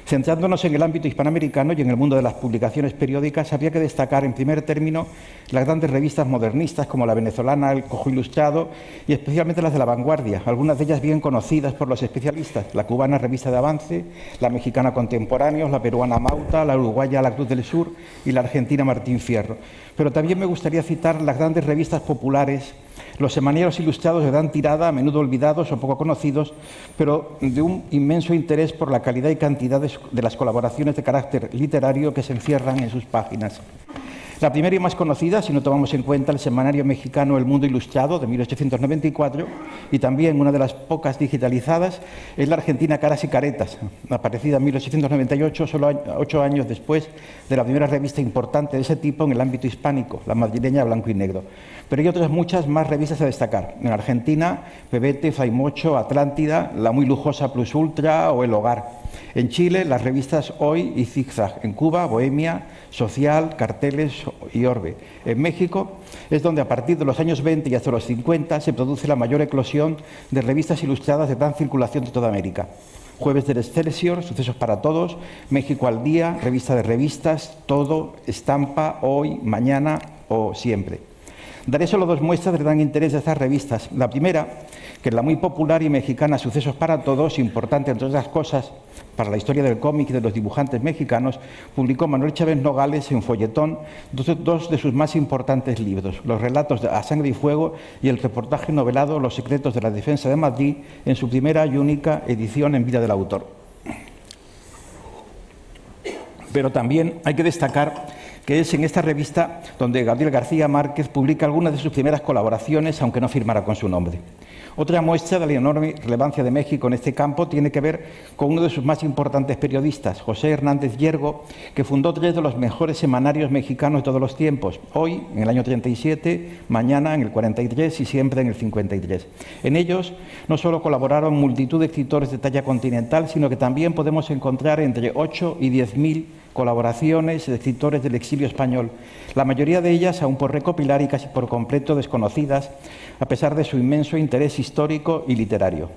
Centrándonos en el ámbito hispanoamericano y en el mundo de las publicaciones periódicas, habría que destacar en primer término las grandes revistas modernistas como la venezolana El Cojo Ilustrado y especialmente las de La Vanguardia, algunas de ellas bien conocidas por los especialistas: la cubana Revista de Avance, la mexicana Contemporáneos, la peruana Mauta, la uruguaya La Cruz del Sur y la argentina Martín Fierro. Pero también me gustaría citar las grandes revistas populares, los semaneros ilustrados de gran tirada, a menudo olvidados o poco conocidos, pero de un inmenso interés por la calidad y cantidad de las colaboraciones de carácter literario que se encierran en sus páginas. La primera y más conocida, si no tomamos en cuenta el semanario mexicano El Mundo Ilustrado, de 1894, y también una de las pocas digitalizadas, es la argentina Caras y Caretas, aparecida en 1898, solo 8 años después de la primera revista importante de ese tipo en el ámbito hispánico, la madrileña Blanco y Negro. Pero hay otras muchas más revistas a destacar. En Argentina, Pebete, Faimocho, Atlántida, la muy lujosa Plus Ultra o El Hogar. En Chile, las revistas Hoy y Zigzag. En Cuba, Bohemia, Social, Carteles y Orbe. En México es donde a partir de los años 20 y hasta los 50 se produce la mayor eclosión de revistas ilustradas de gran circulación de toda América. Jueves del Excelsior, Sucesos para Todos, México al Día, Revista de Revistas, Todo, Estampa, Hoy, Mañana o Siempre. Daré solo 2 muestras de gran interés de estas revistas. La primera, que es la muy popular y mexicana Sucesos para Todos, importante entre otras cosas para la historia del cómic y de los dibujantes mexicanos, publicó Manuel Chávez Nogales en folletón 2 de sus más importantes libros: los relatos de A Sangre y Fuego y el reportaje novelado Los secretos de la defensa de Madrid, en su primera y única edición en vida del autor. Pero también hay que destacar que es en esta revista donde Gabriel García Márquez publica algunas de sus primeras colaboraciones, aunque no firmara con su nombre. Otra muestra de la enorme relevancia de México en este campo tiene que ver con uno de sus más importantes periodistas, José Hernández Yergo, que fundó 3 de los mejores semanarios mexicanos de todos los tiempos: Hoy, en el año 37, Mañana, en el 43 y Siempre, en el 53. En ellos no solo colaboraron multitud de escritores de talla continental, sino que también podemos encontrar entre 8 y 10.000 colaboraciones de escritores del exilio español, la mayoría de ellas aún por recopilar y casi por completo desconocidas, a pesar de su inmenso interés histórico y literario.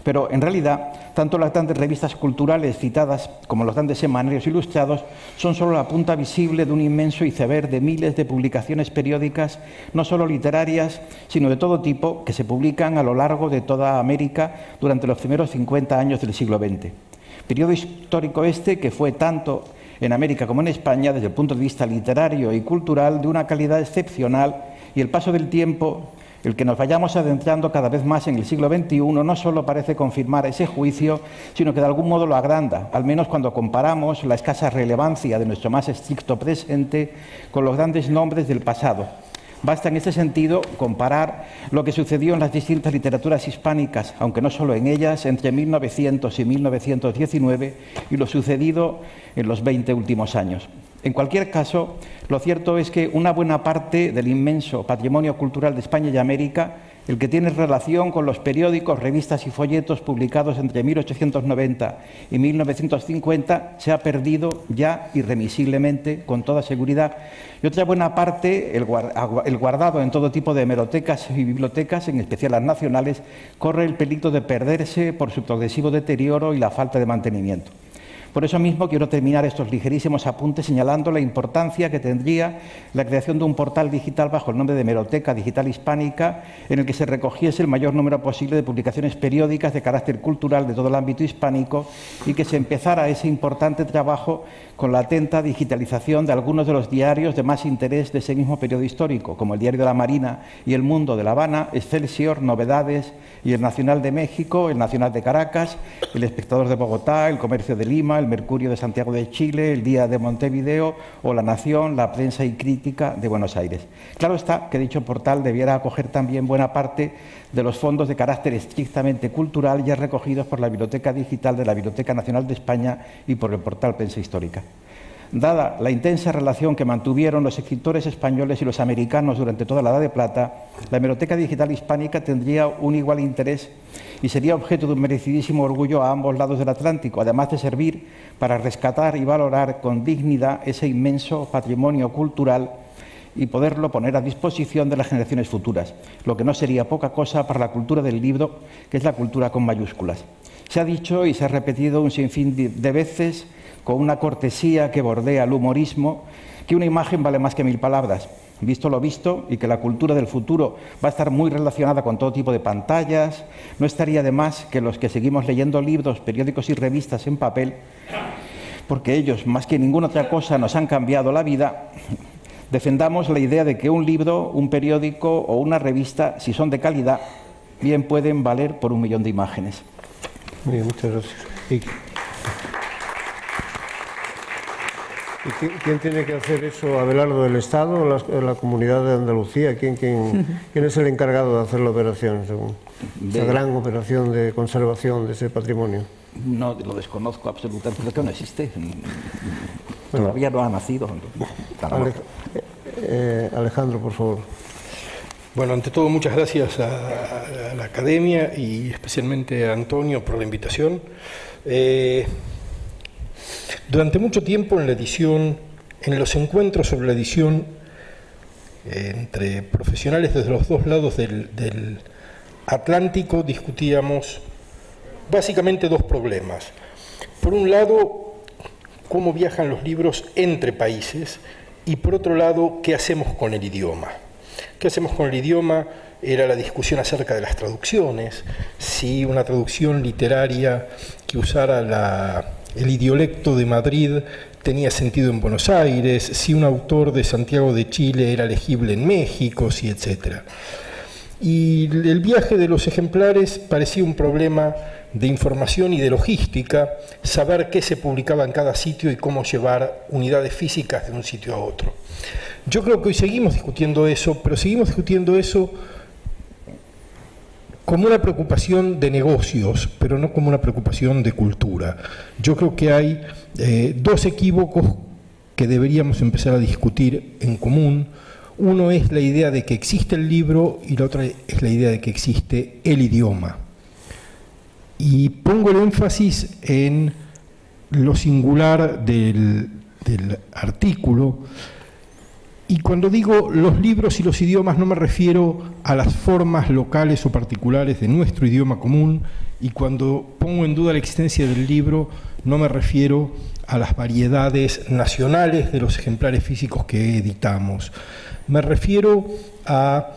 Pero, en realidad, tanto las grandes revistas culturales citadas como los grandes semanarios ilustrados son solo la punta visible de un inmenso iceberg de miles de publicaciones periódicas, no solo literarias, sino de todo tipo, que se publican a lo largo de toda América durante los primeros 50 años del siglo XX. Periodo histórico este que fue tanto en América como en España, desde el punto de vista literario y cultural, de una calidad excepcional, y el paso del tiempo, el que nos vayamos adentrando cada vez más en el siglo XXI, no solo parece confirmar ese juicio, sino que de algún modo lo agranda, al menos cuando comparamos la escasa relevancia de nuestro más estricto presente con los grandes nombres del pasado. Basta en este sentido comparar lo que sucedió en las distintas literaturas hispánicas, aunque no solo en ellas, entre 1900 y 1919 y lo sucedido en los 20 últimos años. En cualquier caso, lo cierto es que una buena parte del inmenso patrimonio cultural de España y América, el que tiene relación con los periódicos, revistas y folletos publicados entre 1890 y 1950, se ha perdido ya irremisiblemente, con toda seguridad. Y otra buena parte, el guardado en todo tipo de hemerotecas y bibliotecas, en especial las nacionales, corre el peligro de perderse por su progresivo deterioro y la falta de mantenimiento. Por eso mismo quiero terminar estos ligerísimos apuntes señalando la importancia que tendría la creación de un portal digital bajo el nombre de Hemeroteca Digital Hispánica, en el que se recogiese el mayor número posible de publicaciones periódicas de carácter cultural de todo el ámbito hispánico y que se empezara ese importante trabajo con la atenta digitalización de algunos de los diarios de más interés de ese mismo periodo histórico, como el Diario de la Marina y El Mundo de La Habana, Excelsior, Novedades y El Nacional de México, El Nacional de Caracas, El Espectador de Bogotá, El Comercio de Lima, El Mercurio de Santiago de Chile, El Día de Montevideo o La Nación, La Prensa y Crítica de Buenos Aires. Claro está que dicho portal debiera acoger también buena parte de los fondos de carácter estrictamente cultural ya recogidos por la Biblioteca Digital de la Biblioteca Nacional de España y por el portal Prensa Histórica. Dada la intensa relación que mantuvieron los escritores españoles y los americanos durante toda la Edad de Plata, la Hemeroteca Digital Hispánica tendría un igual interés y sería objeto de un merecidísimo orgullo a ambos lados del Atlántico, además de servir para rescatar y valorar con dignidad ese inmenso patrimonio cultural y poderlo poner a disposición de las generaciones futuras, lo que no sería poca cosa para la cultura del libro, que es la cultura con mayúsculas. Se ha dicho y se ha repetido un sinfín de veces, con una cortesía que bordea el humorismo, que una imagen vale más que 1000 palabras. Visto lo visto, y que la cultura del futuro va a estar muy relacionada con todo tipo de pantallas, no estaría de más que los que seguimos leyendo libros, periódicos y revistas en papel, porque ellos, más que ninguna otra cosa, nos han cambiado la vida, defendamos la idea de que un libro, un periódico o una revista, si son de calidad, bien pueden valer por 1.000.000 de imágenes. Muy bien, muchas gracias. ¿Y quién tiene que hacer eso? ¿Abelardo del Estado o la Comunidad de Andalucía? ¿Quién es el encargado de hacer la operación, según esa gran operación de conservación de ese patrimonio? No, lo desconozco absolutamente, creo que no existe. Todavía no ha nacido. Alejandro, por favor. Bueno, ante todo, muchas gracias a la Academia y especialmente a Antonio por la invitación. Durante mucho tiempo en la edición, en los encuentros sobre la edición entre profesionales desde los dos lados del Atlántico, discutíamos básicamente dos problemas. Por un lado, cómo viajan los libros entre países y por otro lado, qué hacemos con el idioma. ¿Qué hacemos con el idioma? Era la discusión acerca de las traducciones, si una traducción literaria que usara el idiolecto de Madrid tenía sentido en Buenos Aires, si un autor de Santiago de Chile era legible en México, si etc. Y el viaje de los ejemplares parecía un problema de información y de logística, saber qué se publicaba en cada sitio y cómo llevar unidades físicas de un sitio a otro. Yo creo que hoy seguimos discutiendo eso, pero seguimos discutiendo eso como una preocupación de negocios, pero no como una preocupación de cultura. Yo creo que hay dos equívocos que deberíamos empezar a discutir en común. Uno es la idea de que existe el libro y la otra es la idea de que existe el idioma. Y pongo el énfasis en lo singular del artículo. Y cuando digo los libros y los idiomas no me refiero a las formas locales o particulares de nuestro idioma común, y cuando pongo en duda la existencia del libro no me refiero a las variedades nacionales de los ejemplares físicos que editamos. Me refiero a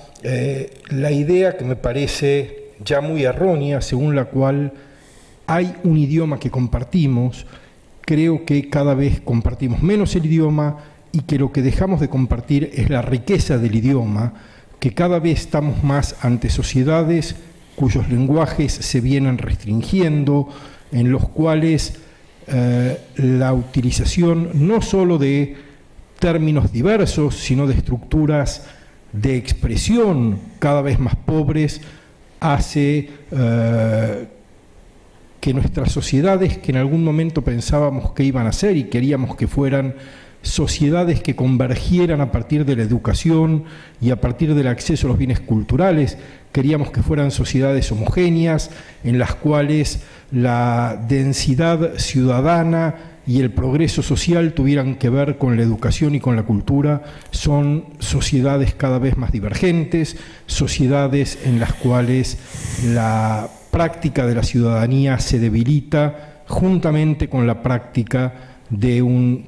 la idea que me parece ya muy errónea, según la cual hay un idioma que compartimos. Creo que cada vez compartimos menos el idioma y que lo que dejamos de compartir es la riqueza del idioma, que cada vez estamos más ante sociedades cuyos lenguajes se vienen restringiendo, en los cuales la utilización no solo de términos diversos, sino de estructuras de expresión cada vez más pobres hace que nuestras sociedades, que en algún momento pensábamos que iban a ser y queríamos que fueran sociedades que convergieran a partir de la educación y a partir del acceso a los bienes culturales, queríamos que fueran sociedades homogéneas en las cuales la densidad ciudadana y el progreso social tuvieran que ver con la educación y con la cultura. Son sociedades cada vez más divergentes, sociedades en las cuales la práctica de la ciudadanía se debilita juntamente con la práctica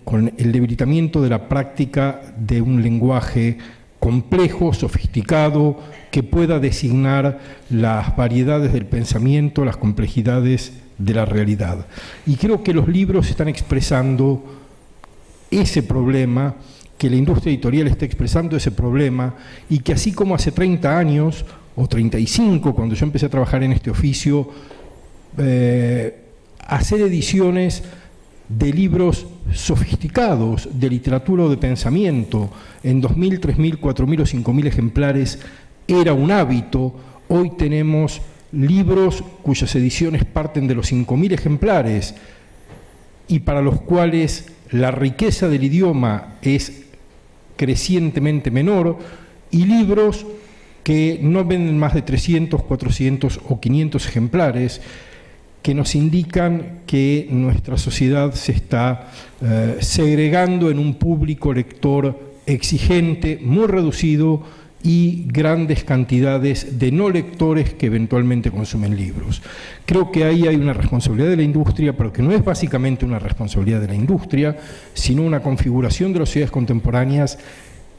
con el debilitamiento de la práctica de un lenguaje complejo, sofisticado, que pueda designar las variedades del pensamiento, las complejidades de la realidad. Y creo que los libros están expresando ese problema, que la industria editorial está expresando ese problema, y que así como hace 30 años, o 35, cuando yo empecé a trabajar en este oficio, hacer ediciones de libros sofisticados, de literatura o de pensamiento, en 2.000, 3.000, 4.000 o 5.000 ejemplares, era un hábito. Hoy tenemos libros cuyas ediciones parten de los 5.000 ejemplares y para los cuales la riqueza del idioma es crecientemente menor, y libros que no venden más de 300, 400 o 500 ejemplares, que nos indican que nuestra sociedad se está segregando en un público lector exigente, muy reducido, y grandes cantidades de no lectores que eventualmente consumen libros. Creo que ahí hay una responsabilidad de la industria, pero que no es básicamente una responsabilidad de la industria, sino una configuración de las sociedades contemporáneas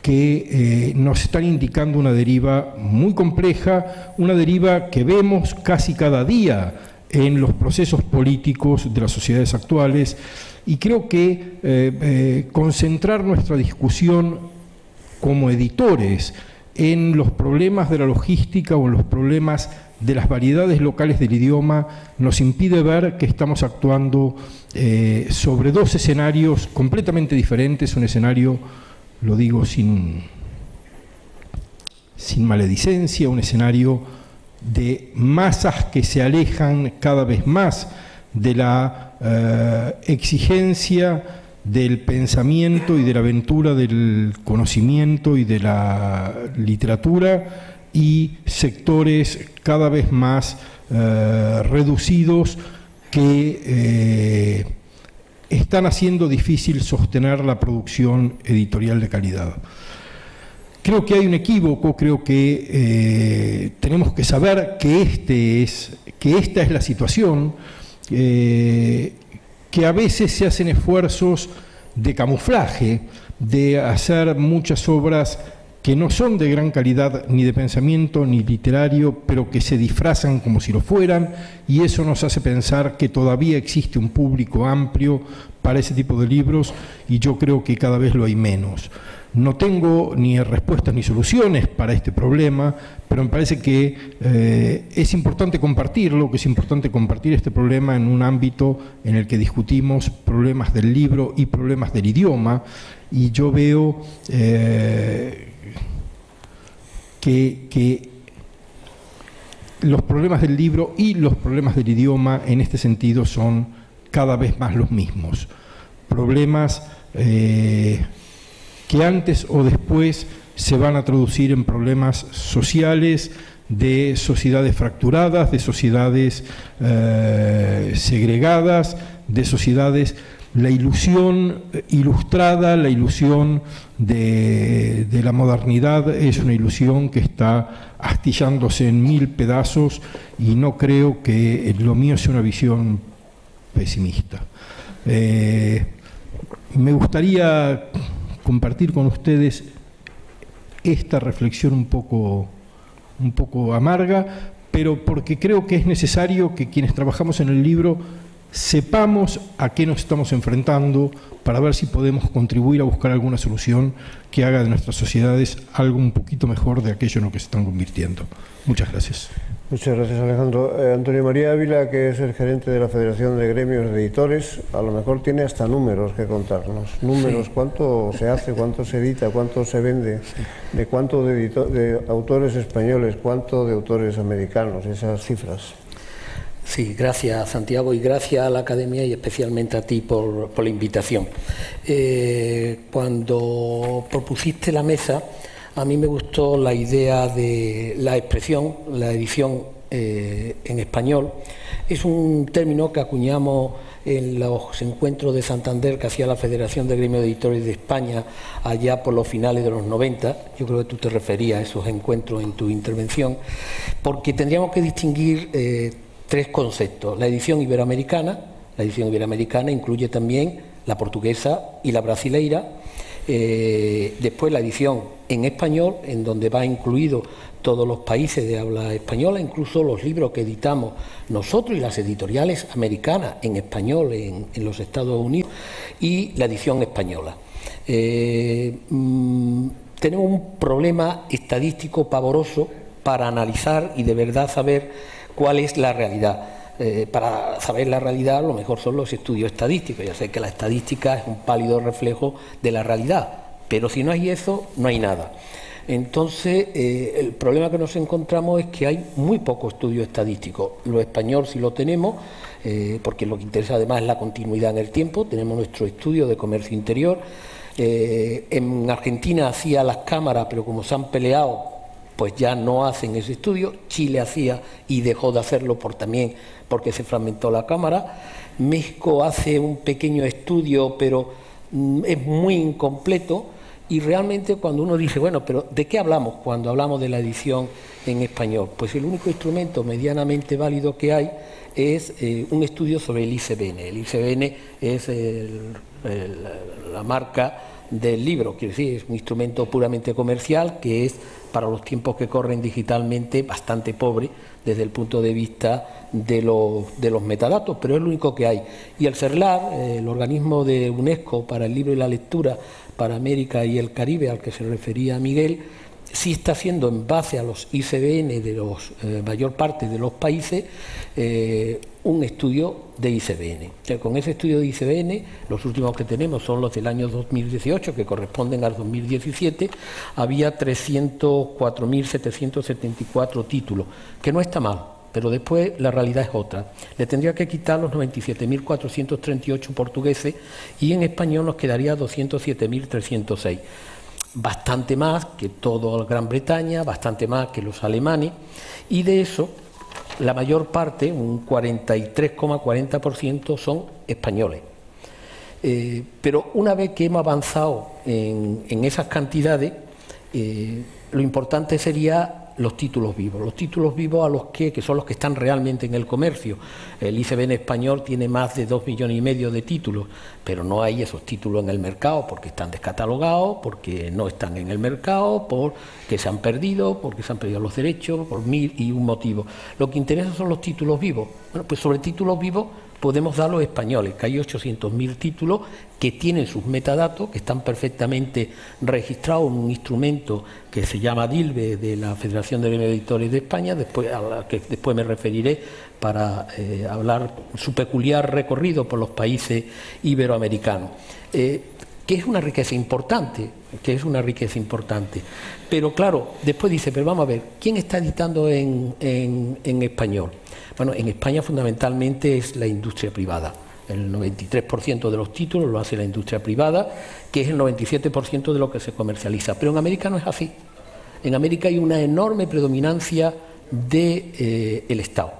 que nos están indicando una deriva muy compleja, una deriva que vemos casi cada día en los procesos políticos de las sociedades actuales, y creo que concentrar nuestra discusión como editores en los problemas de la logística o en los problemas de las variedades locales del idioma nos impide ver que estamos actuando sobre dos escenarios completamente diferentes. Un escenario, lo digo sin maledicencia, un escenario de masas que se alejan cada vez más de la exigencia del pensamiento y de la aventura del conocimiento y de la literatura, y sectores cada vez más reducidos que están haciendo difícil sostener la producción editorial de calidad. Creo que hay un equívoco, creo que tenemos que saber que esta es la situación, que a veces se hacen esfuerzos de camuflaje, de hacer muchas obras que no son de gran calidad ni de pensamiento ni literario, pero que se disfrazan como si lo fueran, y eso nos hace pensar que todavía existe un público amplio para ese tipo de libros, y yo creo que cada vez lo hay menos. No tengo ni respuestas ni soluciones para este problema, pero me parece que es importante compartirlo, que es importante compartir este problema en un ámbito en el que discutimos problemas del libro y problemas del idioma, y yo veo que los problemas del libro y los problemas del idioma en este sentido son cada vez más los mismos. Problemas que antes o después se van a traducir en problemas sociales, de sociedades fracturadas, de sociedades segregadas, de sociedades... La ilusión ilustrada, la ilusión de la modernidad es una ilusión que está astillándose en 1000 pedazos, y no creo que lo mío sea una visión pesimista. Me gustaría compartir con ustedes esta reflexión un poco amarga, pero porque creo que es necesario que quienes trabajamos en el libro sepamos a qué nos estamos enfrentando para ver si podemos contribuir a buscar alguna solución que haga de nuestras sociedades algo un poquito mejor de aquello en lo que se están convirtiendo. Muchas gracias. Muchas gracias, Alejandro. Antonio María Ávila, que es el gerente de la Federación de Gremios de Editores, a lo mejor tiene hasta números que contarnos. Números, sí. ¿Cuánto se hace, cuánto se edita, cuánto se vende, de cuánto de autores españoles, cuánto de autores americanos, esas cifras? Sí, gracias, Santiago, y gracias a la Academia y especialmente a ti por la invitación. Cuando propusiste la mesa, a mí me gustó la idea de la expresión, la edición en español. Es un término que acuñamos en los encuentros de Santander que hacía la Federación de Gremios de Editores de España allá por los finales de los 90. Yo creo que tú te referías a esos encuentros en tu intervención, porque tendríamos que distinguir tres conceptos. La edición iberoamericana. La edición iberoamericana incluye también la portuguesa y la brasileira. Después la edición en español, en donde va incluido todos los países de habla española, incluso los libros que editamos nosotros y las editoriales americanas en español en los Estados Unidos, y la edición española. Tenemos un problema estadístico pavoroso para analizar y de verdad saber cuál es la realidad. Para saber la realidad, lo mejor son los estudios estadísticos. Ya sé que la estadística es un pálido reflejo de la realidad, pero si no hay eso, no hay nada. Entonces, el problema que nos encontramos es que hay muy poco estudio estadístico. Lo español sí lo tenemos, porque lo que interesa además es la continuidad en el tiempo. Tenemos nuestro estudio de comercio interior. En Argentina hacía las cámaras, pero como se han peleado, pues ya no hacen ese estudio. Chile hacía y dejó de hacerlo porque se fragmentó la cámara. México hace un pequeño estudio, pero es muy incompleto. Y realmente cuando uno dice, bueno, pero ¿de qué hablamos cuando hablamos de la edición en español? Pues el único instrumento medianamente válido que hay es un estudio sobre el ISBN. El ISBN es la marca del libro, quiere decir, es un instrumento puramente comercial que es, para los tiempos que corren digitalmente, bastante pobre desde el punto de vista de los metadatos, pero es lo único que hay. Y el CERLAR, el organismo de UNESCO para el libro y la lectura para América y el Caribe, al que se refería Miguel, sí está haciendo, en base a los ISBN de la mayor parte de los países, un estudio de ISBN. O sea, con ese estudio de ISBN, los últimos que tenemos son los del año 2018, que corresponden al 2017, había 304.774 títulos, que no está mal, pero después la realidad es otra. Le tendría que quitar los 97.438 portugueses y en español nos quedaría 207.306. Bastante más que toda Gran Bretaña, bastante más que los alemanes, y de eso la mayor parte, un 43,40%, son españoles. Pero una vez que hemos avanzado en esas cantidades, lo importante sería los títulos vivos a los que son los que están realmente en el comercio. El ISBN español tiene más de 2,5 millones de títulos, pero no hay esos títulos en el mercado porque están descatalogados, porque no están en el mercado, porque se han perdido los derechos, por 1001 motivos. Lo que interesa son los títulos vivos. Bueno, pues sobre títulos vivos podemos dar los españoles, que hay 800.000 títulos que tienen sus metadatos, que están perfectamente registrados en un instrumento que se llama DILBE, de la Federación de Editores de España, a la que después me referiré para hablar su peculiar recorrido por los países iberoamericanos. Que es una riqueza importante, Pero claro, después dice, pero vamos a ver, ¿quién está editando en español? Bueno, en España fundamentalmente es la industria privada. El 93% de los títulos lo hace la industria privada, que es el 97% de lo que se comercializa. Pero en América no es así. En América hay una enorme predominancia del Estado.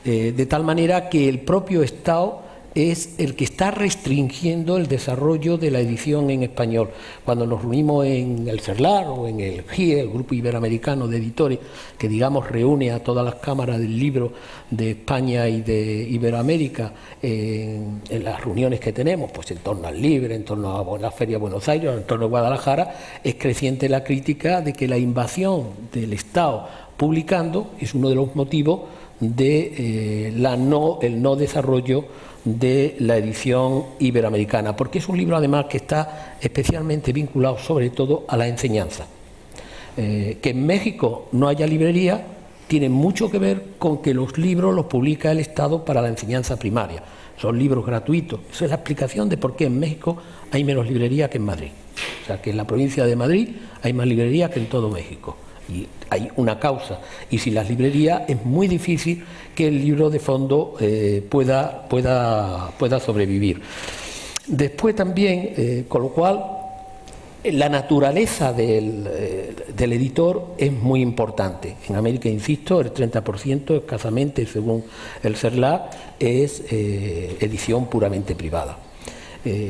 De tal manera que el propio Estado es el que está restringiendo el desarrollo de la edición en español. Cuando nos reunimos en el CERLAR o en el GIE, el Grupo Iberoamericano de Editores, que digamos reúne a todas las cámaras del libro de España y de Iberoamérica, en las reuniones que tenemos, pues en torno al Libre, en torno a la Feria de Buenos Aires, en torno a Guadalajara, es creciente la crítica de que la invasión del Estado publicando, es uno de los motivos de el no desarrollo de la edición iberoamericana, porque es un libro además que está especialmente vinculado sobre todo a la enseñanza. Que en México no haya librería tiene mucho que ver con que los libros los publica el Estado para la enseñanza primaria. Son libros gratuitos. Esa es la explicación de por qué en México hay menos librerías que en Madrid. O sea, que en la provincia de Madrid hay más librerías que en todo México. Y hay una causa. Y sin las librerías es muy difícil que el libro de fondo pueda sobrevivir. Después también, con lo cual, la naturaleza del editor es muy importante. En América, insisto, el 30% escasamente, según el CERLAC, es edición puramente privada.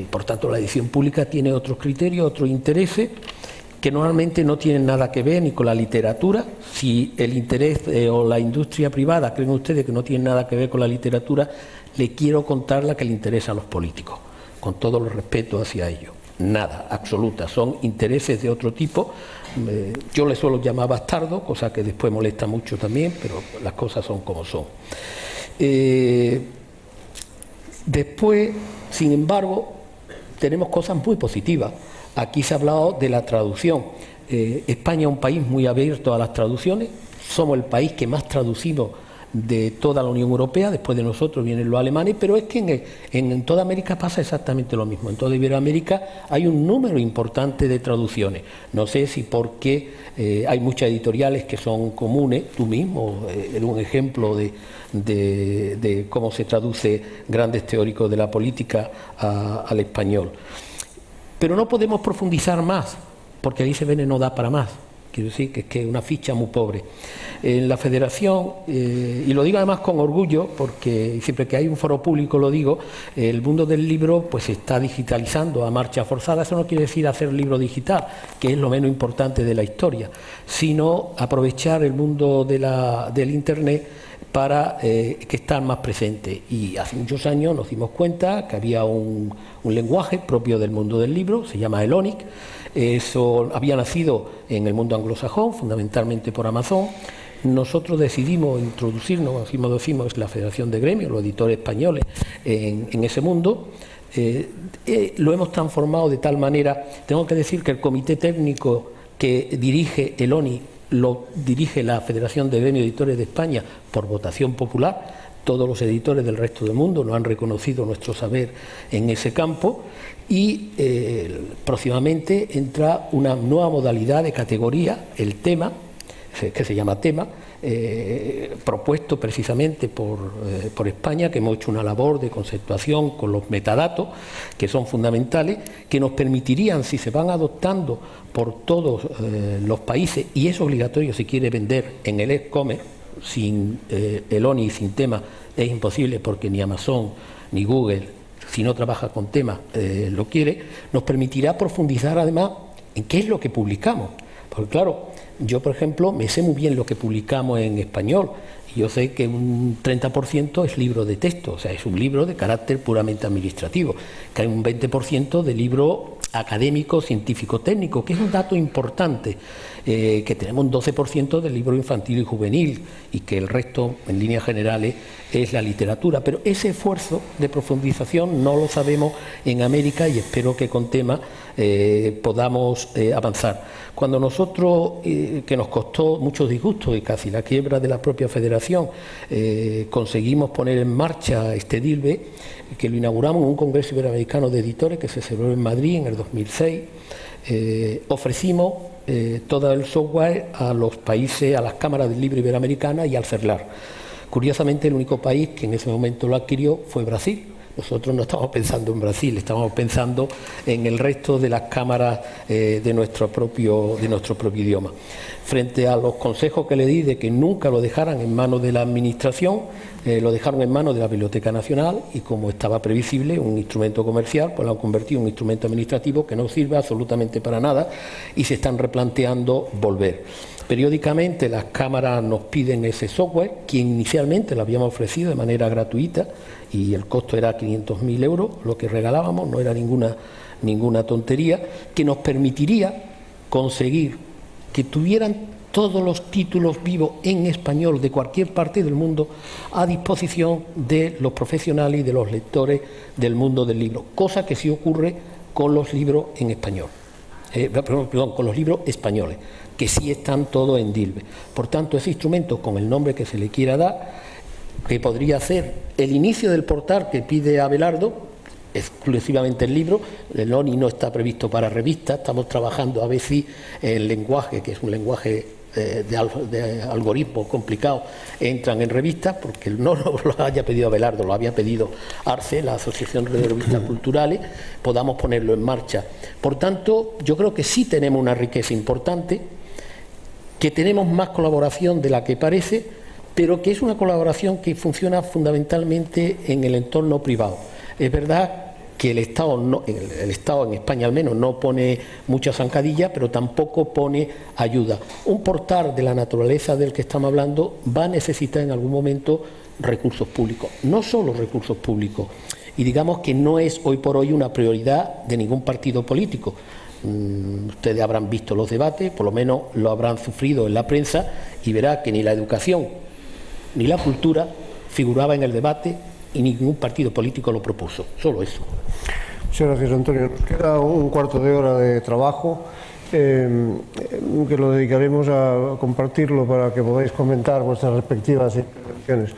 Por tanto, la edición pública tiene otros criterios, otros intereses, que normalmente no tienen nada que ver ni con la literatura. Si el interés o la industria privada creen ustedes que no tienen nada que ver con la literatura, le quiero contar la que le interesa a los políticos, con todo el respeto hacia ellos. Nada, absoluta, son intereses de otro tipo. Yo les suelo llamar bastardo, cosa que después molesta mucho también, pero las cosas son como son. Después, sin embargo, tenemos cosas muy positivas. Aquí se ha hablado de la traducción. España es un país muy abierto a las traducciones, somos el país que más traducimos de toda la Unión Europea, después de nosotros vienen los alemanes, pero es que en toda América pasa exactamente lo mismo. En toda Iberoamérica hay un número importante de traducciones. No sé si porque hay muchas editoriales que son comunes, tú mismo eres un ejemplo de cómo se traduce grandes teóricos de la política al español. Pero no podemos profundizar más, porque ahí se ve que no da para más. Quiero decir que es una ficha muy pobre. En la Federación, y lo digo además con orgullo, porque siempre que hay un foro público lo digo, el mundo del libro pues se está digitalizando a marcha forzada. Eso no quiere decir hacer libro digital, que es lo menos importante de la historia, sino aprovechar el mundo del Internet para que estén más presentes. Y hace muchos años nos dimos cuenta que había un lenguaje propio del mundo del libro, se llama el ONIC. Eso había nacido en el mundo anglosajón, fundamentalmente por Amazon. Nosotros decidimos introducirnos, así lo decimos, la Federación de Gremios, los editores españoles, en ese mundo. Lo hemos transformado de tal manera, tengo que decir que el comité técnico que dirige el ONIC lo dirige la Federación de Gremios Editores de España por votación popular. Todos los editores del resto del mundo nos han reconocido nuestro saber en ese campo y próximamente entra una nueva modalidad de categoría, el tema, que se llama tema, propuesto precisamente por España, que hemos hecho una labor de conceptuación con los metadatos, que son fundamentales, que nos permitirían, si se van adoptando por todos los países, y es obligatorio si quiere vender en el e-commerce, sin el ONI y sin tema es imposible, porque ni Amazon ni Google, si no trabaja con temas, lo quiere, nos permitirá profundizar además en qué es lo que publicamos. Porque claro, yo por ejemplo me sé muy bien lo que publicamos en español, y yo sé que un 30% es libro de texto, o sea, es un libro de carácter puramente administrativo, que hay un 20% de libro académico, científico, técnico, que es un dato importante, que tenemos un 12% del libro infantil y juvenil, y que el resto, en líneas generales, es la literatura. Pero ese esfuerzo de profundización no lo sabemos en América, y espero que con temas podamos avanzar. Cuando nosotros, que nos costó muchos disgustos y casi la quiebra de la propia federación, conseguimos poner en marcha este DILBE, que lo inauguramos en un congreso iberoamericano de editores que se celebró en Madrid en el 2006, ofrecimos todo el software a los países, a las cámaras del libro iberoamericana y al CERLAC. Curiosamente, el único país que en ese momento lo adquirió fue Brasil. Nosotros no estamos pensando en Brasil, estamos pensando en el resto de las cámaras de nuestro propio idioma. Frente a los consejos que le di de que nunca lo dejaran en manos de la Administración, lo dejaron en manos de la Biblioteca Nacional, y como estaba previsible, un instrumento comercial, pues lo han convertido en un instrumento administrativo que no sirve absolutamente para nada, y se están replanteando volver. Periódicamente las cámaras nos piden ese software, que inicialmente lo habíamos ofrecido de manera gratuita, y el costo era 500.000 euros, lo que regalábamos, no era ninguna tontería, que nos permitiría conseguir que tuvieran todos los títulos vivos en español de cualquier parte del mundo a disposición de los profesionales y de los lectores del mundo del libro, cosa que sí ocurre con los libros en español, perdón, con los libros españoles, que sí están todos en Dilbe. Por tanto, ese instrumento, con el nombre que se le quiera dar, que podría ser el inicio del portal que pide Abelardo, exclusivamente el libro. El ONI no está previsto para revistas, estamos trabajando a ver si el lenguaje, que es un lenguaje de algoritmo complicado, entran en revistas, porque no lo haya pedido Abelardo, lo había pedido ARCE, la Asociación de Revistas Culturales, podamos ponerlo en marcha. Por tanto, yo creo que sí tenemos una riqueza importante, que tenemos más colaboración de la que parece, pero que es una colaboración que funciona fundamentalmente en el entorno privado. Es verdad que el Estado en España al menos no pone mucha zancadilla, pero tampoco pone ayuda. Un portal de la naturaleza del que estamos hablando va a necesitar en algún momento recursos públicos, no solo recursos públicos, y digamos que no es hoy por hoy una prioridad de ningún partido político. Ustedes habrán visto los debates, por lo menos lo habrán sufrido en la prensa, y verá que ni la educación ni la cultura figuraba en el debate y ningún partido político lo propuso, solo eso. Muchas gracias, Antonio. Nos queda un cuarto de hora de trabajo que lo dedicaremos a compartirlo para que podáis comentar vuestras respectivas intervenciones.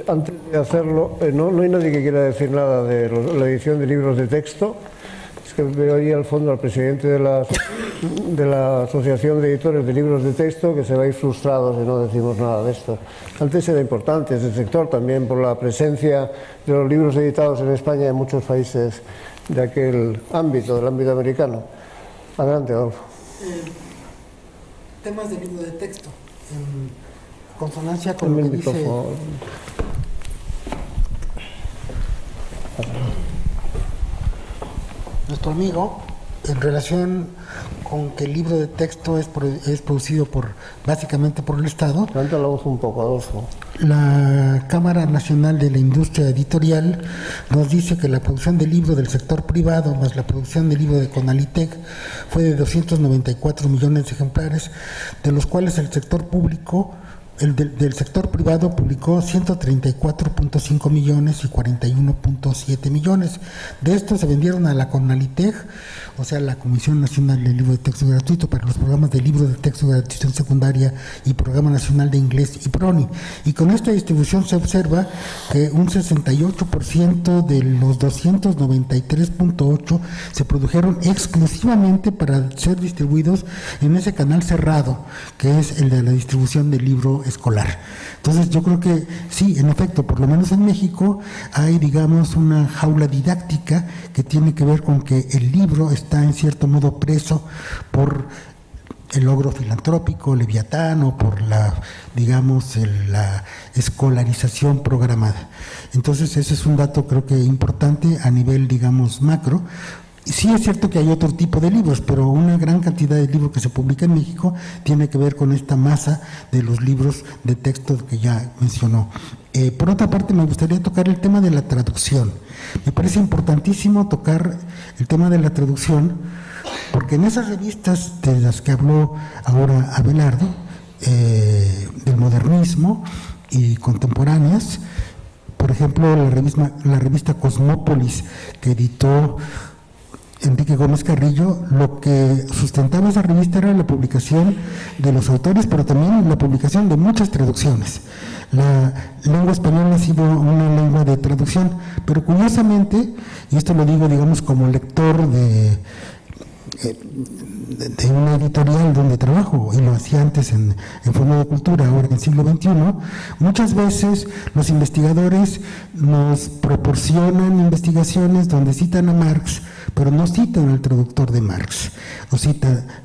Antes de hacerlo, no hay nadie que quiera decir nada de la edición de libros de texto. Es que veo ahí al fondo al presidente de la Asociación de Editores de Libros de Texto, que se va a ir frustrado si no decimos nada de esto. Antes era importante este sector también por la presencia de los libros editados en España en muchos países de aquel ámbito, del ámbito americano. Adelante, Adolfo. Temas de libro de texto, en consonancia con lo que dice nuestro amigo, en relación con que el libro de texto es producido básicamente por el Estado. Levanta la voz un poco, Adolfo. La Cámara Nacional de la Industria Editorial nos dice que la producción de libro del sector privado más la producción de libro de Conalitec fue de 294 millones de ejemplares, de los cuales el sector público, del sector privado publicó 134.5 millones y 41.7 millones. De estos se vendieron a la Conalitec, o sea, la Comisión Nacional del Libro de Texto Gratuito, para los programas de libro de texto gratuito en secundaria y Programa Nacional de Inglés y PRONI. Y con esta distribución se observa que un 68% de los 293.8 se produjeron exclusivamente para ser distribuidos en ese canal cerrado, que es el de la distribución del libro escolar. Entonces yo creo que sí, en efecto, por lo menos en México hay, digamos, una jaula didáctica que tiene que ver con que el libro está en cierto modo preso por el logro filantrópico, Leviatán, o por la, digamos, la escolarización programada. Entonces ese es un dato creo que importante a nivel, digamos, macro. Sí es cierto que hay otro tipo de libros, pero una gran cantidad de libros que se publica en México tiene que ver con esta masa de los libros de texto que ya mencionó. Por otra parte, me gustaría tocar el tema de la traducción. Me parece importantísimo tocar el tema de la traducción, porque en esas revistas de las que habló ahora Abelardo, del modernismo y contemporáneas, por ejemplo, la revista Cosmópolis, que editó Enrique Gómez Carrillo, lo que sustentaba esa revista era la publicación de los autores, pero también la publicación de muchas traducciones. La lengua española ha sido una lengua de traducción, pero curiosamente, y esto lo digo, digamos, como lector de una editorial donde trabajo, y lo hacía antes en Fondo de Cultura, ahora en el siglo XXI, muchas veces los investigadores nos proporcionan investigaciones donde citan a Marx, pero no citan al traductor de Marx,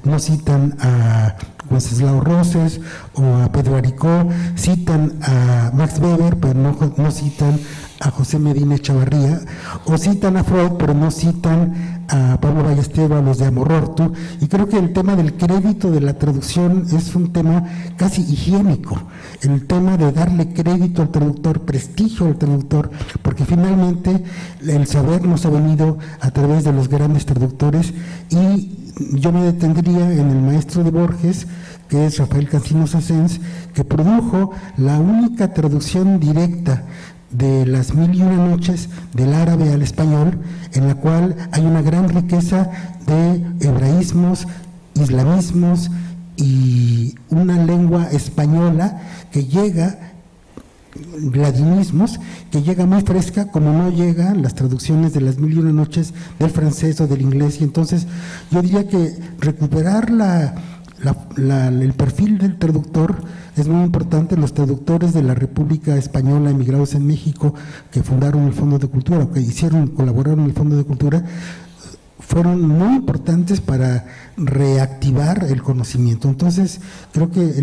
no citan a Wenceslao Roses o a Pedro Aricó, citan a Max Weber, pero no citan a José Medina Echavarría, o citan a Freud, pero no citan a Pablo Ballesteros, a los de Amorortu, y creo que el tema del crédito de la traducción es un tema casi higiénico, el tema de darle crédito al traductor, prestigio al traductor, porque finalmente el saber nos ha venido a través de los grandes traductores, y yo me detendría en el maestro de Borges, que es Rafael Cansinos Assens, que produjo la única traducción directa de Las Mil y Una Noches del árabe al español, en la cual hay una gran riqueza de hebraísmos, islamismos y una lengua española que llega, ladinismos, que llega muy fresca, como no llegan las traducciones de Las Mil y Una Noches del francés o del inglés. Y entonces yo diría que recuperar el perfil del traductor es muy importante. Los traductores de la República Española emigrados en México, que fundaron el Fondo de Cultura, o que colaboraron en el Fondo de Cultura, fueron muy importantes para reactivar el conocimiento. Entonces creo que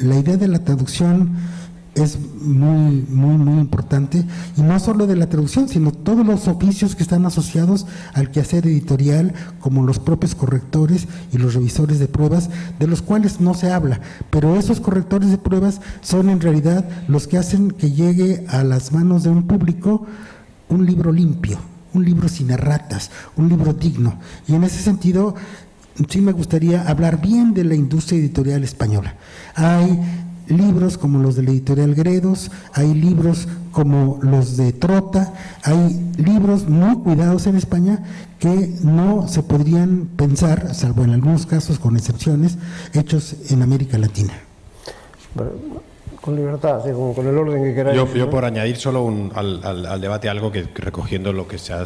la idea de la traducción es muy importante, y no solo de la traducción, sino todos los oficios que están asociados al quehacer editorial, como los propios correctores y los revisores de pruebas, de los cuales no se habla, pero esos correctores de pruebas son en realidad los que hacen que llegue a las manos de un público un libro limpio, un libro sin erratas, un libro digno. Y en ese sentido sí me gustaría hablar bien de la industria editorial española. Hay libros como los de la editorial Gredos, hay libros como los de Trota, hay libros muy cuidados en España que no se podrían pensar, salvo en algunos casos, con excepciones, hechos en América Latina. Con libertad, con el orden que queráis. Yo por añadir solo al debate algo que, recogiendo lo que se ha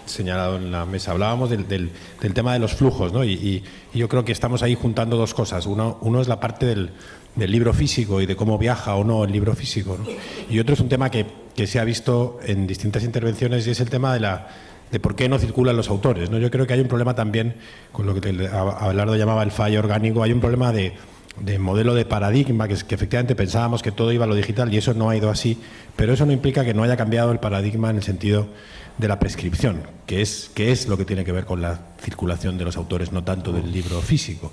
señalado en la mesa, hablábamos del tema de los flujos, ¿no? Y yo creo que estamos ahí juntando dos cosas. Uno es la parte del libro físico y de cómo viaja o no el libro físico, ¿no? Y otro es un tema que se ha visto en distintas intervenciones, y es el tema de por qué no circulan los autores, ¿no? Yo creo que hay un problema también con lo que Abelardo llamaba el fallo orgánico. Hay un problema de modelo de paradigma, que efectivamente pensábamos que todo iba a lo digital y eso no ha ido así, pero eso no implica que no haya cambiado el paradigma en el sentido de la prescripción, que es lo que tiene que ver con la circulación de los autores, no tanto del libro físico.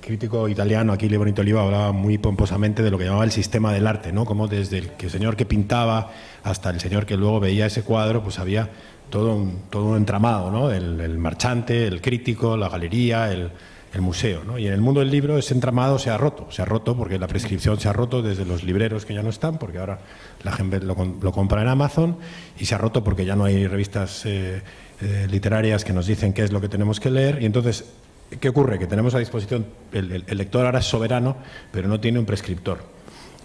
Crítico italiano, Achille Bonito-Oliva, hablaba muy pomposamente de lo que llamaba el sistema del arte, ¿no? Como desde el señor que pintaba hasta el señor que luego veía ese cuadro, pues había todo un entramado, ¿no? El marchante, el crítico, la galería, el museo, ¿no? Y en el mundo del libro ese entramado se ha roto porque la prescripción se ha roto desde los libreros, que ya no están, porque ahora la gente lo compra en Amazon, y se ha roto porque ya no hay revistas literarias que nos dicen qué es lo que tenemos que leer. Y entonces, ¿qué ocurre? Que tenemos a disposición, el lector ahora es soberano, pero no tiene un prescriptor.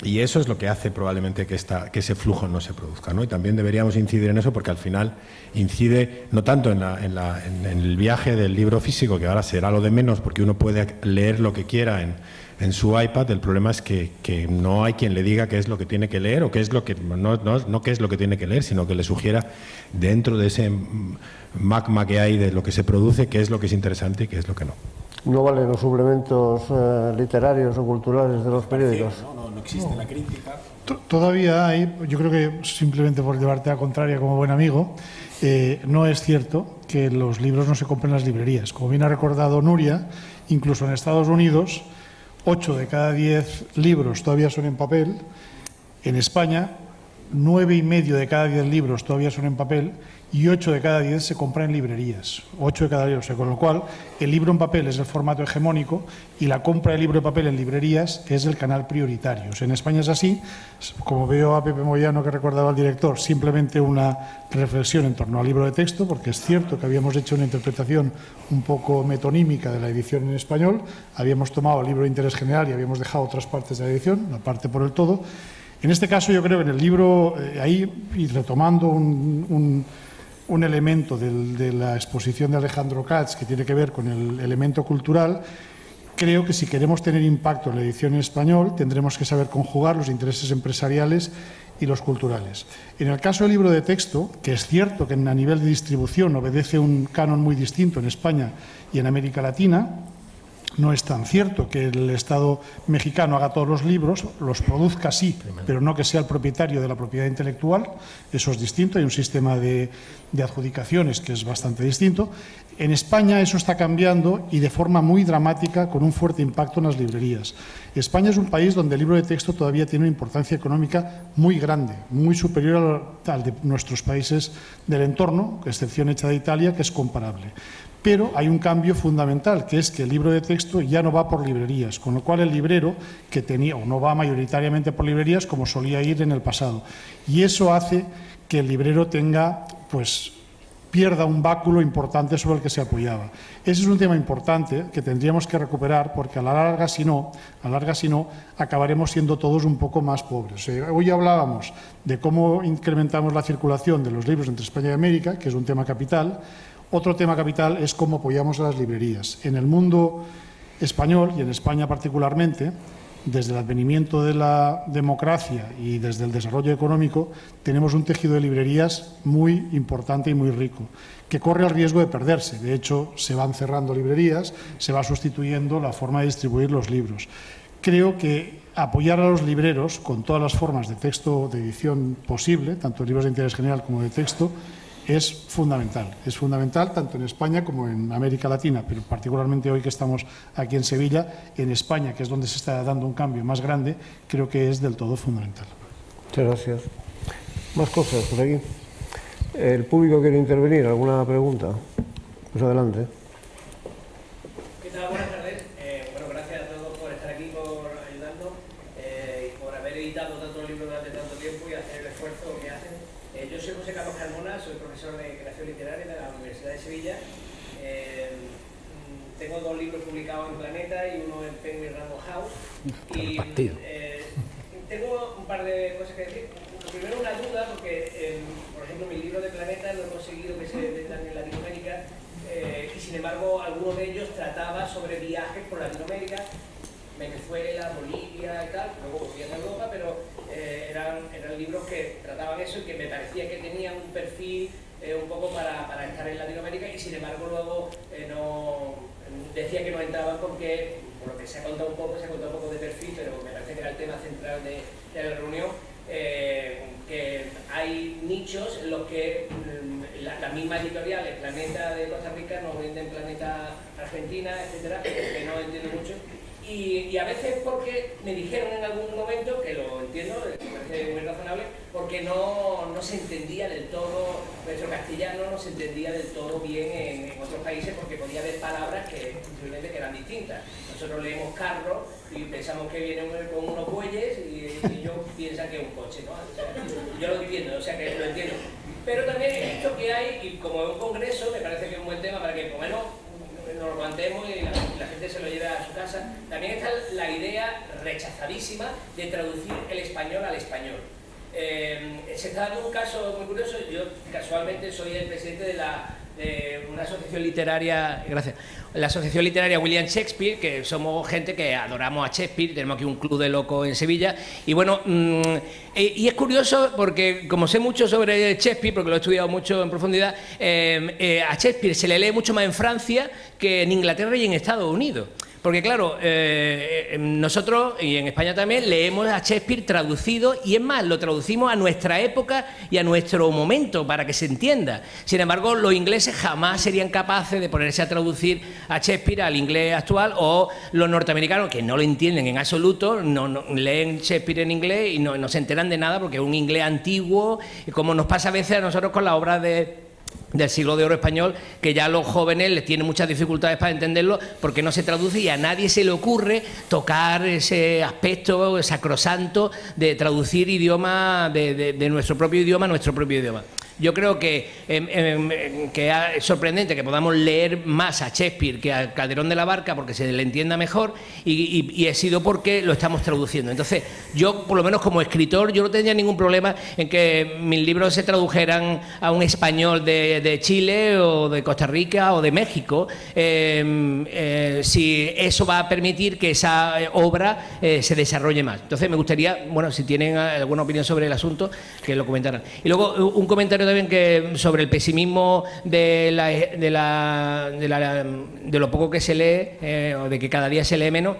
Y eso es lo que hace probablemente que ese flujo no se produzca, ¿no? Y también deberíamos incidir en eso, porque al final incide no tanto en el viaje del libro físico, que ahora será lo de menos porque uno puede leer lo que quiera en su iPad. El problema es que no hay quien le diga qué es lo que tiene que leer, o qué es lo que no qué es lo que tiene que leer, sino que le sugiera dentro de ese magma que hay de lo que se produce qué es lo que es interesante y qué es lo que no. No valen los suplementos literarios o culturales de los periódicos. No existe la crítica. Todavía hay, yo creo que simplemente por llevarte a contraria como buen amigo, no es cierto que los libros no se compren en las librerías. Como bien ha recordado Nuria, incluso en Estados Unidos, 8 de cada 10 libros todavía son en papel. En España, 9,5 de cada 10 libros todavía son en papel, y 8 de cada 10 se compran en librerías. 8 de cada 10, o sea, con lo cual el libro en papel es el formato hegemónico y la compra de libro de papel en librerías es el canal prioritario. O sea, en España es así. Como veo a Pepe Moyano, que recordaba al director, simplemente una reflexión en torno al libro de texto, porque es cierto que habíamos hecho una interpretación un poco metonímica de la edición en español, habíamos tomado el libro de interés general y habíamos dejado otras partes de la edición, la parte por el todo. En este caso yo creo que en el libro, ahí, y retomando un elemento de la exposición de Alejandro Katz, que tiene que ver con el elemento cultural, creo que si queremos tener impacto en la edición en español, tendremos que saber conjugar los intereses empresariales y los culturales. En el caso del libro de texto, que es cierto que a nivel de distribución obedece un canon muy distinto en España y en América Latina, no es tan cierto que el Estado mexicano haga todos los libros, los produzca sí, pero no que sea el propietario de la propiedad intelectual. Eso es distinto, hay un sistema de adjudicaciones que es bastante distinto. En España eso está cambiando, y de forma muy dramática, con un fuerte impacto en las librerías. España es un país donde el libro de texto todavía tiene una importancia económica muy grande, muy superior al de nuestros países del entorno, excepción hecha de Italia, que es comparable. Pero hay un cambio fundamental, que es que el libro de texto ya no va por librerías, con lo cual el librero que tenía, o no va mayoritariamente por librerías como solía ir en el pasado. Y eso hace que el librero tenga, pues, pierda un báculo importante sobre el que se apoyaba. Ese es un tema importante que tendríamos que recuperar, porque a la larga, si no, acabaremos siendo todos un poco más pobres. Hoy hablábamos de cómo incrementamos la circulación de los libros entre España y América, que es un tema capital. Otro tema capital es cómo apoyamos a las librerías. En el mundo español, y en España particularmente, desde el advenimiento de la democracia y desde el desarrollo económico, tenemos un tejido de librerías muy importante y muy rico, que corre el riesgo de perderse. De hecho, se van cerrando librerías, se va sustituyendo la forma de distribuir los libros. Creo que apoyar a los libreros con todas las formas de texto de edición posible, tanto libros de interés general como de texto, es fundamental tanto en España como en América Latina, pero particularmente hoy que estamos aquí en Sevilla, en España, que es donde se está dando un cambio más grande, creo que es del todo fundamental. Muchas gracias. Más cosas por aquí. ¿El público quiere intervenir? ¿Alguna pregunta? Pues adelante. ¿Qué tal? Buenas tardes. Bueno, gracias a todos por estar aquí, por ayudarnos y por haber editado tantos libros durante tanto tiempo y hacer el esfuerzo que hacen. Yo soy José Carlos Carmona, soy profesor de creación literaria de la Universidad de Sevilla. Tengo 2 libros publicados en Planeta y uno en Penguin Random House. Y tengo un par de cosas que decir. Primero, una duda, porque, por ejemplo, mi libro de Planeta no he conseguido que se vendan en Latinoamérica y, sin embargo, alguno de ellos trataba sobre viajes por Latinoamérica, Venezuela, Bolivia y tal, luego volvían a Europa, pero eran libros que trataban eso y que me parecía que tenían un perfil un poco para estar en Latinoamérica y sin embargo luego decía que no entraban porque, por lo que se ha contado un poco de perfil, pero me parece que era el tema central de la reunión, que hay nichos en los que las mismas editoriales, Planeta de Costa Rica, nos venden Planeta Argentina, etcétera, que no entiendo mucho. Y a veces porque me dijeron en algún momento, que lo entiendo, me parece muy razonable, porque no se entendía del todo, nuestro castellano no se entendía del todo bien en otros países porque podía haber palabras que simplemente que eran distintas. Nosotros leemos carro y pensamos que viene con unos bueyes y ellos piensan que es un coche, ¿no? O sea, yo lo entiendo, o sea que lo entiendo. Pero también he visto que hay, y como es un congreso, me parece que es un buen tema para que por lo menos nos lo aguantemos y la gente se lo lleve a su casa. También está la idea rechazadísima de traducir el español al español. Se está dando un caso muy curioso. Yo casualmente soy el presidente de una asociación literaria, gracias, la asociación literaria William Shakespeare, que somos gente que adoramos a Shakespeare, tenemos aquí un club de locos en Sevilla, y bueno, y es curioso porque como sé mucho sobre Shakespeare, porque lo he estudiado mucho en profundidad, a Shakespeare se le lee mucho más en Francia que en Inglaterra y en Estados Unidos. Porque claro, nosotros, y en España también, leemos a Shakespeare traducido, y es más, lo traducimos a nuestra época y a nuestro momento, para que se entienda. Sin embargo, los ingleses jamás serían capaces de ponerse a traducir a Shakespeare al inglés actual, o los norteamericanos, que no lo entienden en absoluto, no leen Shakespeare en inglés y no se enteran de nada porque es un inglés antiguo, como nos pasa a veces a nosotros con las obras del siglo de oro español, que ya a los jóvenes les tienen muchas dificultades para entenderlo porque no se traduce y a nadie se le ocurre tocar ese aspecto sacrosanto de traducir idioma de nuestro propio idioma a nuestro propio idioma. Yo creo que es sorprendente que podamos leer más a Shakespeare que a Calderón de la Barca porque se le entienda mejor y ha sido porque lo estamos traduciendo. Entonces, yo, por lo menos como escritor, yo no tendría ningún problema en que mis libros se tradujeran a un español de Chile o de Costa Rica o de México, si eso va a permitir que esa obra se desarrolle más. Entonces, me gustaría, bueno, si tienen alguna opinión sobre el asunto, que lo comentaran. Y luego, un comentario también que sobre el pesimismo de lo poco que se lee o de que cada día se lee menos.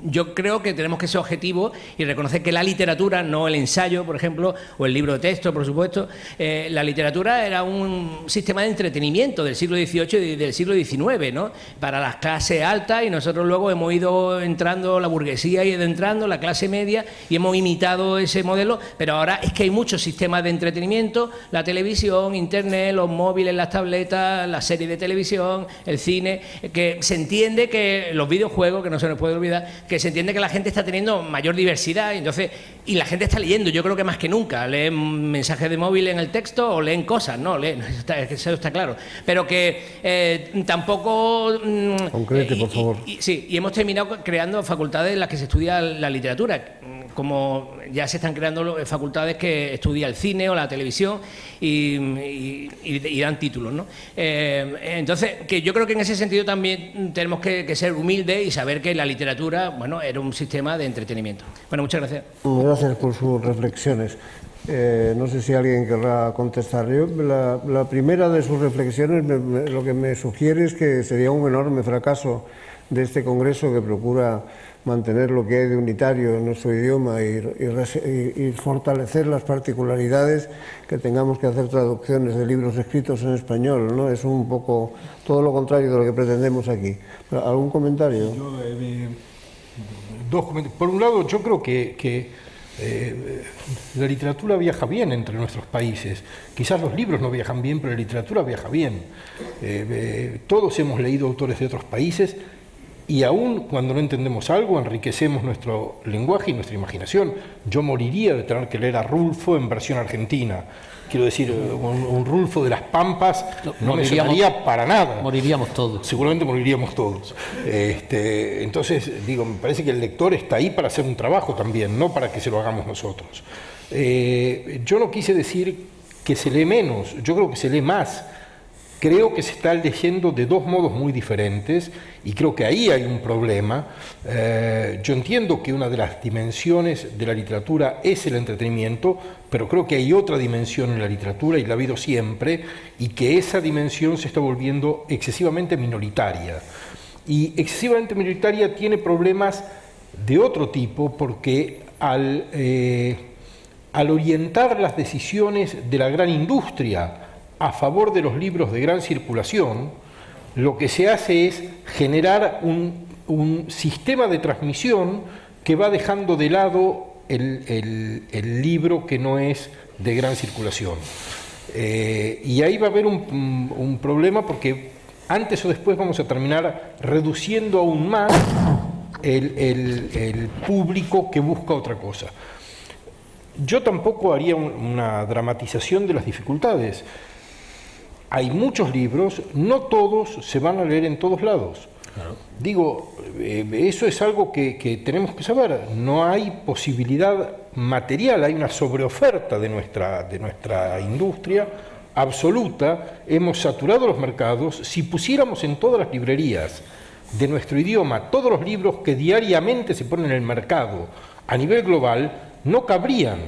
yo creo que tenemos que ser objetivos y reconocer que la literatura, no el ensayo, por ejemplo, o el libro de texto, por supuesto, la literatura era un sistema de entretenimiento del siglo XVIII y del siglo XIX, ¿no? Para las clases altas, y nosotros luego hemos ido entrando, la burguesía y entrando, la clase media, y hemos imitado ese modelo, pero ahora es que hay muchos sistemas de entretenimiento, la televisión, internet, los móviles, las tabletas, las series de televisión, el cine, que se entiende que los videojuegos, que no se nos puede olvidar, que se entiende que la gente está teniendo mayor diversidad, y la gente está leyendo, yo creo que más que nunca, leen mensajes de móvil en el texto o leen cosas, no, leen, eso está claro, pero que tampoco... Concrete, por favor. Sí, y hemos terminado creando facultades en las que se estudia la literatura, como ya se están creando facultades que estudia el cine o la televisión y dan títulos, ¿no? Entonces, que yo creo que en ese sentido también tenemos que ser humildes y saber que la literatura, bueno, era un sistema de entretenimiento. Bueno, muchas gracias. Gracias por sus reflexiones. No sé si alguien querrá contestar. Yo, la primera de sus reflexiones lo que me sugiere es que sería un enorme fracaso de este Congreso, que procura mantener lo que hay de unitario en nuestro idioma y fortalecer las particularidades, que tengamos que hacer traducciones de libros escritos en español, ¿no? Es un poco todo lo contrario de lo que pretendemos aquí. ¿Algún comentario? Dos comentarios. Por un lado, yo creo que la literatura viaja bien entre nuestros países. Quizás los libros no viajan bien, pero la literatura viaja bien. Todos hemos leído autores de otros países, y aún cuando no entendemos algo, enriquecemos nuestro lenguaje y nuestra imaginación. Yo moriría de tener que leer a Rulfo en versión argentina. Quiero decir, un Rulfo de las Pampas no me sonaría para nada. Moriríamos todos. Seguramente moriríamos todos. Entonces, digo, me parece que el lector está ahí para hacer un trabajo también, no para que se lo hagamos nosotros. Yo no quise decir que se lee menos, yo creo que se lee más. Creo que se está leyendo de dos modos muy diferentes, y creo que ahí hay un problema. Yo entiendo que una de las dimensiones de la literatura es el entretenimiento, pero creo que hay otra dimensión en la literatura, y la ha habido siempre, y que esa dimensión se está volviendo excesivamente minoritaria. Y excesivamente minoritaria tiene problemas de otro tipo, porque al orientar las decisiones de la gran industria a favor de los libros de gran circulación, lo que se hace es generar un sistema de transmisión que va dejando de lado el libro que no es de gran circulación. Y ahí va a haber un problema, porque antes o después vamos a terminar reduciendo aún más el público que busca otra cosa. Yo tampoco haría una dramatización de las dificultades. Hay muchos libros, no todos se van a leer en todos lados. Claro. Digo, eso es algo que tenemos que saber. No hay posibilidad material, hay una sobreoferta de nuestra industria absoluta. Hemos saturado los mercados. Si pusiéramos en todas las librerías de nuestro idioma todos los libros que diariamente se ponen en el mercado a nivel global, no cabrían.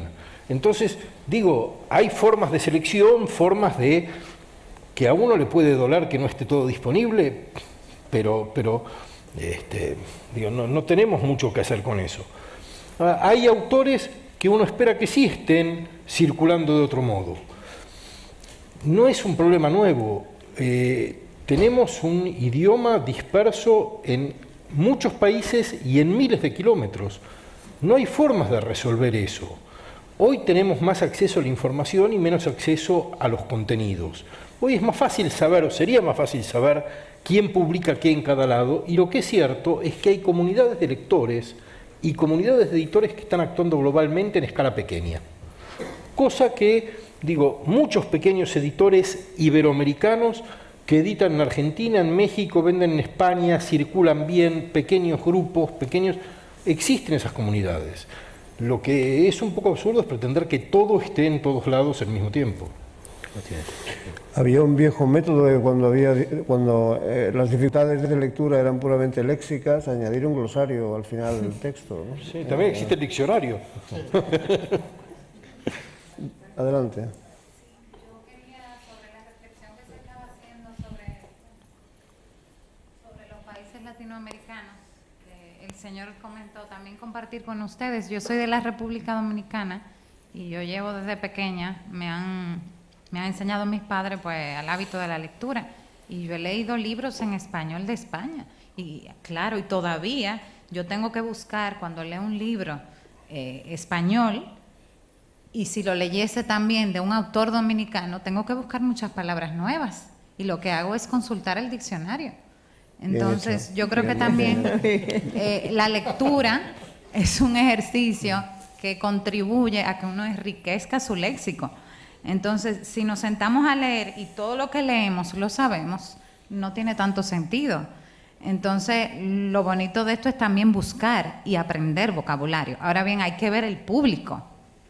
Entonces, digo, hay formas de selección, formas de... que a uno le puede doler que no esté todo disponible, pero digo, no tenemos mucho que hacer con eso. Hay autores que uno espera que sí estén circulando de otro modo. No es un problema nuevo. Tenemos un idioma disperso en muchos países y en miles de kilómetros. No hay formas de resolver eso. Hoy tenemos más acceso a la información y menos acceso a los contenidos. Hoy es más fácil saber, o sería más fácil saber, quién publica qué en cada lado, y lo que es cierto es que hay comunidades de lectores y comunidades de editores que están actuando globalmente en escala pequeña. Cosa que, digo, muchos pequeños editores iberoamericanos que editan en Argentina, en México, venden en España, circulan bien, pequeños grupos, existen esas comunidades. Lo que es un poco absurdo es pretender que todo esté en todos lados al mismo tiempo. Había un viejo método de cuando las dificultades de lectura eran puramente léxicas, añadir un glosario al final del texto, ¿no? Sí, también existe el diccionario. Adelante. Yo quería, sobre la reflexión que se estaba haciendo sobre los países latinoamericanos, el señor comentó, también compartir con ustedes. Yo soy de la República Dominicana y yo llevo desde pequeña, me han enseñado mis padres pues al hábito de la lectura, y yo he leído libros en español de España, y claro, y todavía yo tengo que buscar cuando leo un libro español, y si lo leyese también de un autor dominicano, tengo que buscar muchas palabras nuevas, y lo que hago es consultar el diccionario. Entonces, yo creo que también la lectura es un ejercicio que contribuye a que uno enriquezca su léxico. Entonces, si nos sentamos a leer y todo lo que leemos lo sabemos, no tiene tanto sentido. Entonces, lo bonito de esto es también buscar y aprender vocabulario. Ahora bien, hay que ver el público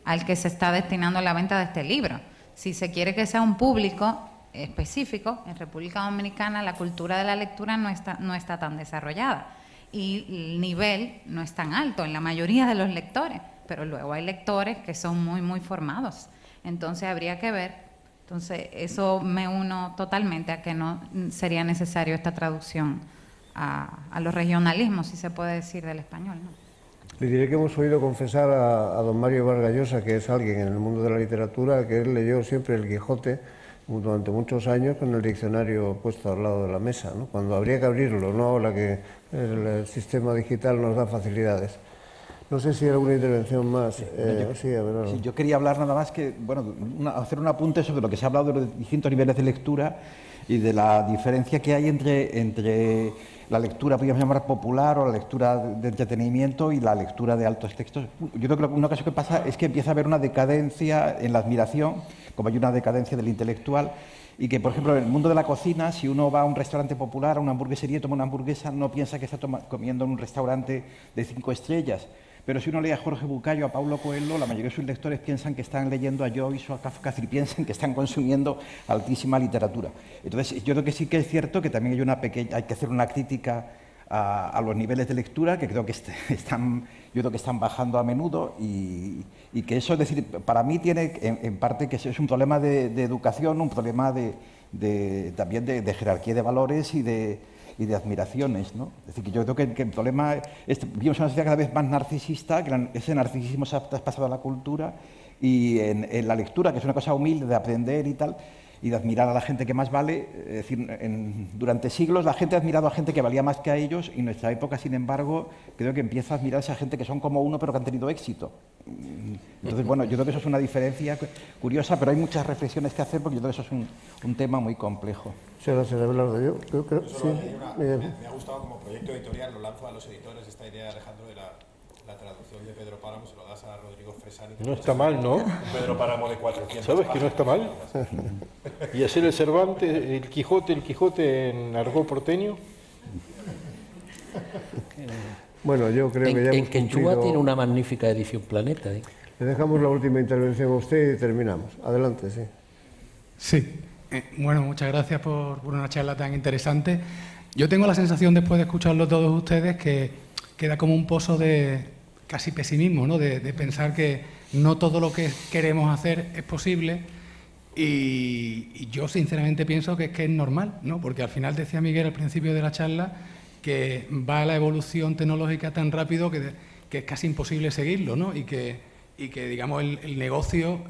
al que se está destinando la venta de este libro. Si se quiere que sea un público específico, en República Dominicana la cultura de la lectura no está tan desarrollada y el nivel no es tan alto en la mayoría de los lectores, pero luego hay lectores que son muy, muy formados. Entonces habría que ver. Entonces eso me uno totalmente a que no sería necesario esta traducción a los regionalismos, si se puede decir, del español, ¿no? Le diré que hemos oído confesar a don Mario Vargas Llosa, que es alguien en el mundo de la literatura, que él leyó siempre el Quijote durante muchos años con el diccionario puesto al lado de la mesa, ¿no? Cuando habría que abrirlo, no ahora que el sistema digital nos da facilidades. No sé si hay alguna intervención más. Sí, yo quería hablar nada más que, bueno, hacer un apunte sobre lo que se ha hablado de los distintos niveles de lectura y de la diferencia que hay entre la lectura, podríamos llamar popular, o la lectura de entretenimiento y la lectura de altos textos. Yo creo que una cosa que pasa es que empieza a haber una decadencia en la admiración, como hay una decadencia del intelectual, y que, por ejemplo, en el mundo de la cocina, si uno va a un restaurante popular, a una hamburguesería y toma una hamburguesa, no piensa que está comiendo en un restaurante de 5 estrellas. Pero si uno lee a Jorge Bucay o a Paulo Coelho, la mayoría de sus lectores piensan que están leyendo a Joyce o a Kafka, y piensan que están consumiendo altísima literatura. Entonces, yo creo que sí que es cierto que también hay que hacer una crítica a los niveles de lectura, que creo que están bajando a menudo, y que eso, es decir, para mí tiene en parte que es un problema de educación, un problema también de jerarquía de valores y de admiraciones, ¿no? Es decir, que yo creo que el problema es vivimos una sociedad cada vez más narcisista, que ese narcisismo se ha traspasado a la cultura, y en la lectura, que es una cosa humilde de aprender y tal, y de admirar a la gente que más vale. Es decir, durante siglos la gente ha admirado a gente que valía más que a ellos, y en nuestra época, sin embargo, creo que empieza a admirar a esa gente que son como uno pero que han tenido éxito. Entonces, bueno, yo creo que eso es una diferencia curiosa, pero hay muchas reflexiones que hacer, porque yo creo que eso es un tema muy complejo. Sí, gracias, Abelardo. Yo creo que sí. Me ha gustado como proyecto editorial, lo lanzo a los editores, esta idea, Alejandro, de la traducción de Pedro Páramo, se lo das a Rodrigo Fresani. No está mal, ¿no? Pedro Páramo de 400. ¿Sabes que no está mal? Y hacer el Cervantes, el Quijote en argot porteño. Bueno, yo creo que ya en quechua tiene una magnífica edición Planeta, ¿eh? Le dejamos la última intervención a usted y terminamos. Adelante, sí. Sí. Bueno, muchas gracias por una charla tan interesante. Yo tengo la sensación, después de escucharlo todos ustedes, que queda como un pozo de casi pesimismo, ¿no? De pensar que no todo lo que queremos hacer es posible, y yo sinceramente pienso que es normal, ¿no? Porque al final decía Miguel al principio de la charla que va la evolución tecnológica tan rápido que es casi imposible seguirlo, ¿no? Y que digamos, el negocio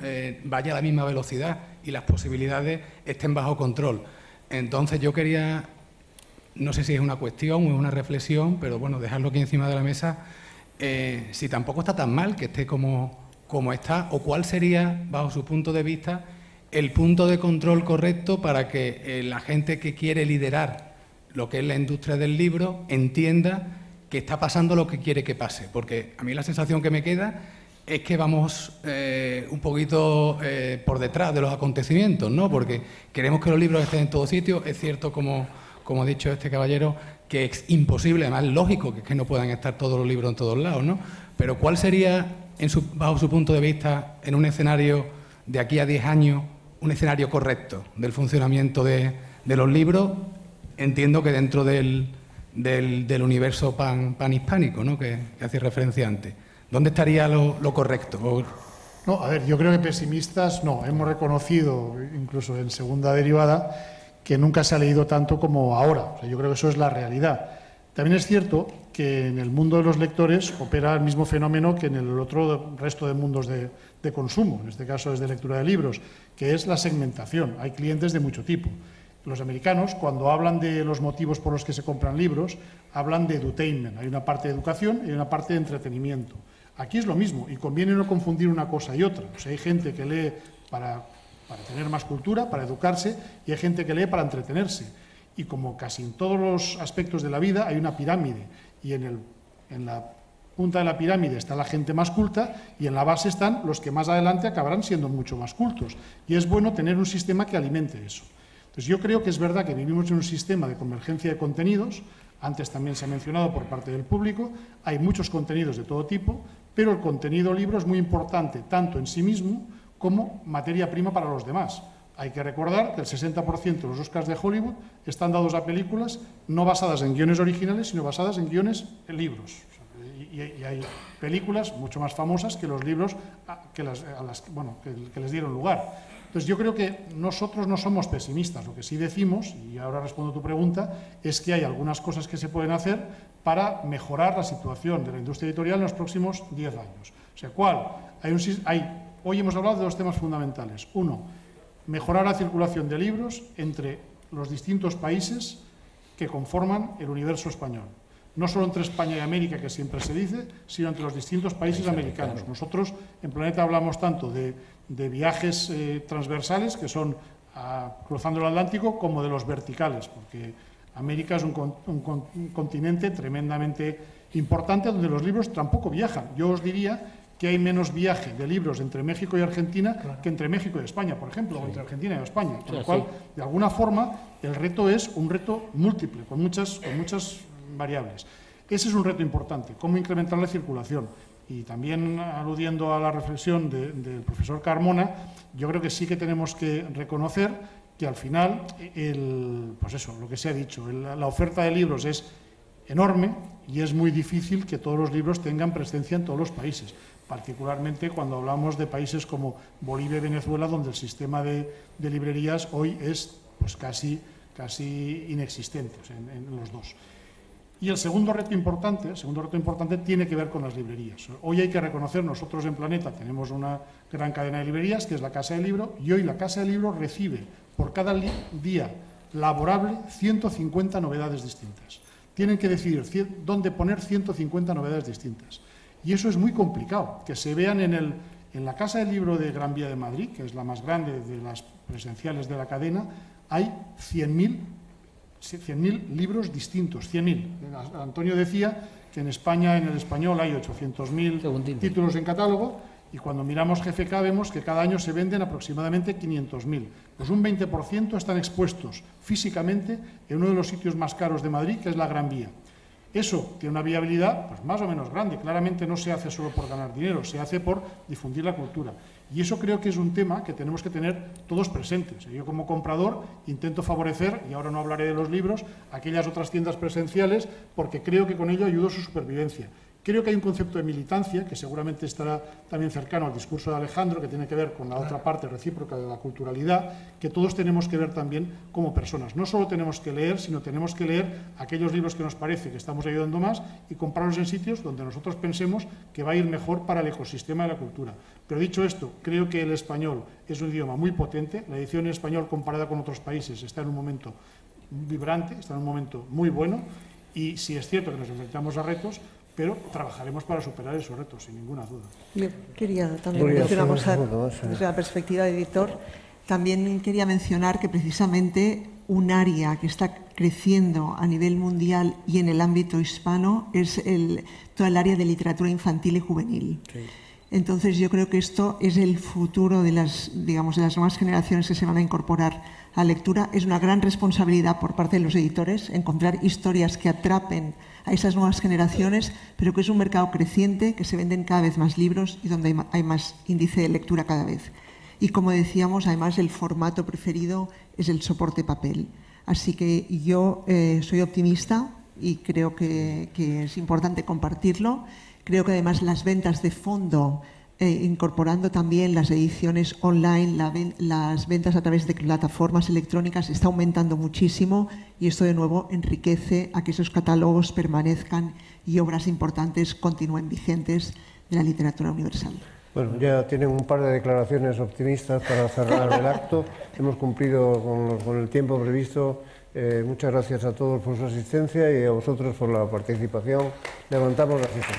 vaya a la misma velocidad y las posibilidades estén bajo control. Entonces yo quería, no sé si es una cuestión o es una reflexión, pero bueno, dejarlo aquí encima de la mesa, si tampoco está tan mal que esté como está, o cuál sería, bajo su punto de vista, el punto de control correcto para que la gente que quiere liderar lo que es la industria del libro entienda que está pasando lo que quiere que pase. Porque a mí la sensación que me queda es que vamos un poquito por detrás de los acontecimientos, ¿no? Porque queremos que los libros estén en todos sitios. Es cierto, como ha dicho este caballero, que es imposible, además es lógico que no puedan estar todos los libros en todos lados, ¿no? Pero ¿cuál sería, bajo su punto de vista, en un escenario de aquí a 10 años, un escenario correcto del funcionamiento de los libros? Entiendo que dentro del universo panhispánico, ¿no? que hacía referencia antes. ¿Dónde estaría lo correcto? No, a ver, yo creo que pesimistas no. Hemos reconocido, incluso en segunda derivada, que nunca se ha leído tanto como ahora. O sea, yo creo que eso es la realidad. También es cierto que en el mundo de los lectores opera el mismo fenómeno que en el otro resto de mundos de consumo, en este caso es de lectura de libros, que es la segmentación. Hay clientes de mucho tipo. Los americanos, cuando hablan de los motivos por los que se compran libros, hablan de edutainment. Hay una parte de educación y una parte de entretenimiento. Aquí es lo mismo y conviene no confundir una cosa y otra. O sea, hay gente que lee para tener más cultura, para educarse, y hay gente que lee para entretenerse. Y como casi en todos los aspectos de la vida hay una pirámide, y en la punta de la pirámide está la gente más culta y en la base están los que más adelante acabarán siendo mucho más cultos. Y es bueno tener un sistema que alimente eso. Entonces yo creo que es verdad que vivimos en un sistema de convergencia de contenidos, antes también se ha mencionado por parte del público, hay muchos contenidos de todo tipo, pero el contenido libro es muy importante tanto en sí mismo como materia prima para los demás. Hay que recordar que el 60% de los Oscars de Hollywood están dados a películas no basadas en guiones originales, sino basadas en guiones en libros. Y hay películas mucho más famosas que los libros que les dieron lugar. Entonces yo creo que nosotros no somos pesimistas. Lo que sí decimos, y ahora respondo a tu pregunta, es que hay algunas cosas que se pueden hacer para mejorar la situación de la industria editorial en los próximos 10 años. O sea, hoy hemos hablado de dos temas fundamentales. Uno, mejorar la circulación de libros entre los distintos países que conforman el universo español. No solo entre España y América, que siempre se dice, sino entre los distintos países americanos. Nosotros en Planeta hablamos tanto de viajes transversales, que son cruzando el Atlántico, como de los verticales, porque América es un continente tremendamente importante donde los libros tampoco viajan. Yo os diría que hay menos viaje de libros entre México y Argentina que entre México y España, por ejemplo, o entre Argentina y España. Con lo cual, de alguna forma, el reto es un reto múltiple, con muchas variables. Ese es un reto importante, cómo incrementar la circulación. Y también aludiendo a la reflexión del profesor Carmona, yo creo que sí que tenemos que reconocer que al final, pues eso, lo que se ha dicho, la oferta de libros es enorme y es muy difícil que todos los libros tengan presencia en todos los países, particularmente cuando hablamos de países como Bolivia y Venezuela, donde el sistema de librerías hoy es pues casi inexistente en los dos. Y el segundo reto importante tiene que ver con las librerías. Hoy hay que reconocer, nosotros en Planeta tenemos una gran cadena de librerías, que es la Casa del Libro, y hoy la Casa del Libro recibe por cada día laborable 150 novedades distintas. Tienen que decidir dónde poner 150 novedades distintas. Y eso es muy complicado, que se vean en la Casa del Libro de Gran Vía de Madrid, que es la más grande de las presenciales de la cadena, hay 100.000 libros distintos, 100.000. Antonio decía que en España, en el español, hay 800.000 títulos en catálogo, y cuando miramos GFK vemos que cada año se venden aproximadamente 500.000. Pues un 20% están expuestos físicamente en uno de los sitios más caros de Madrid, que es la Gran Vía. Eso tiene una viabilidad pues, más o menos grande. Claramente no se hace solo por ganar dinero, se hace por difundir la cultura. Y eso creo que es un tema que tenemos que tener todos presentes. Yo como comprador intento favorecer, y ahora no hablaré de los libros, aquellas otras tiendas presenciales, porque creo que con ello ayudo a su supervivencia. Creo que hay un concepto de militancia, que seguramente estará también cercano al discurso de Alejandro, que tiene que ver con la otra parte recíproca de la culturalidad, que todos tenemos que ver también como personas. No solo tenemos que leer, sino tenemos que leer aquellos libros que nos parece que estamos ayudando más y comprarlos en sitios donde nosotros pensemos que va a ir mejor para el ecosistema de la cultura. Pero dicho esto, creo que el español es un idioma muy potente. La edición en español comparada con otros países está en un momento vibrante, está en un momento muy bueno, y sí es cierto que nos enfrentamos a retos, pero trabajaremos para superar esos retos, sin ninguna duda. Yo quería también mencionar, desde la perspectiva de editor, también quería mencionar que precisamente un área que está creciendo a nivel mundial y en el ámbito hispano es toda el área de literatura infantil y juvenil. Sí. Entonces yo creo que esto es el futuro de las nuevas generaciones que se van a incorporar a la lectura. Es una gran responsabilidad por parte de los editores encontrar historias que atrapen a esas nuevas generaciones, pero que es un mercado creciente, que se venden cada vez más libros y donde hay más índice de lectura cada vez. Y como decíamos, además el formato preferido es el soporte papel. Así que yo soy optimista y creo que es importante compartirlo. Creo que además las ventas de fondo incorporando también las ediciones online, las ventas a través de plataformas electrónicas está aumentando muchísimo y esto de nuevo enriquece a que esos catálogos permanezcan y obras importantes continúen vigentes de la literatura universal. Bueno, ya tienen un par de declaraciones optimistas para cerrar el acto. Hemos cumplido con el tiempo previsto. Muchas gracias a todos por su asistencia y a vosotros por la participación. Levantamos la sesión.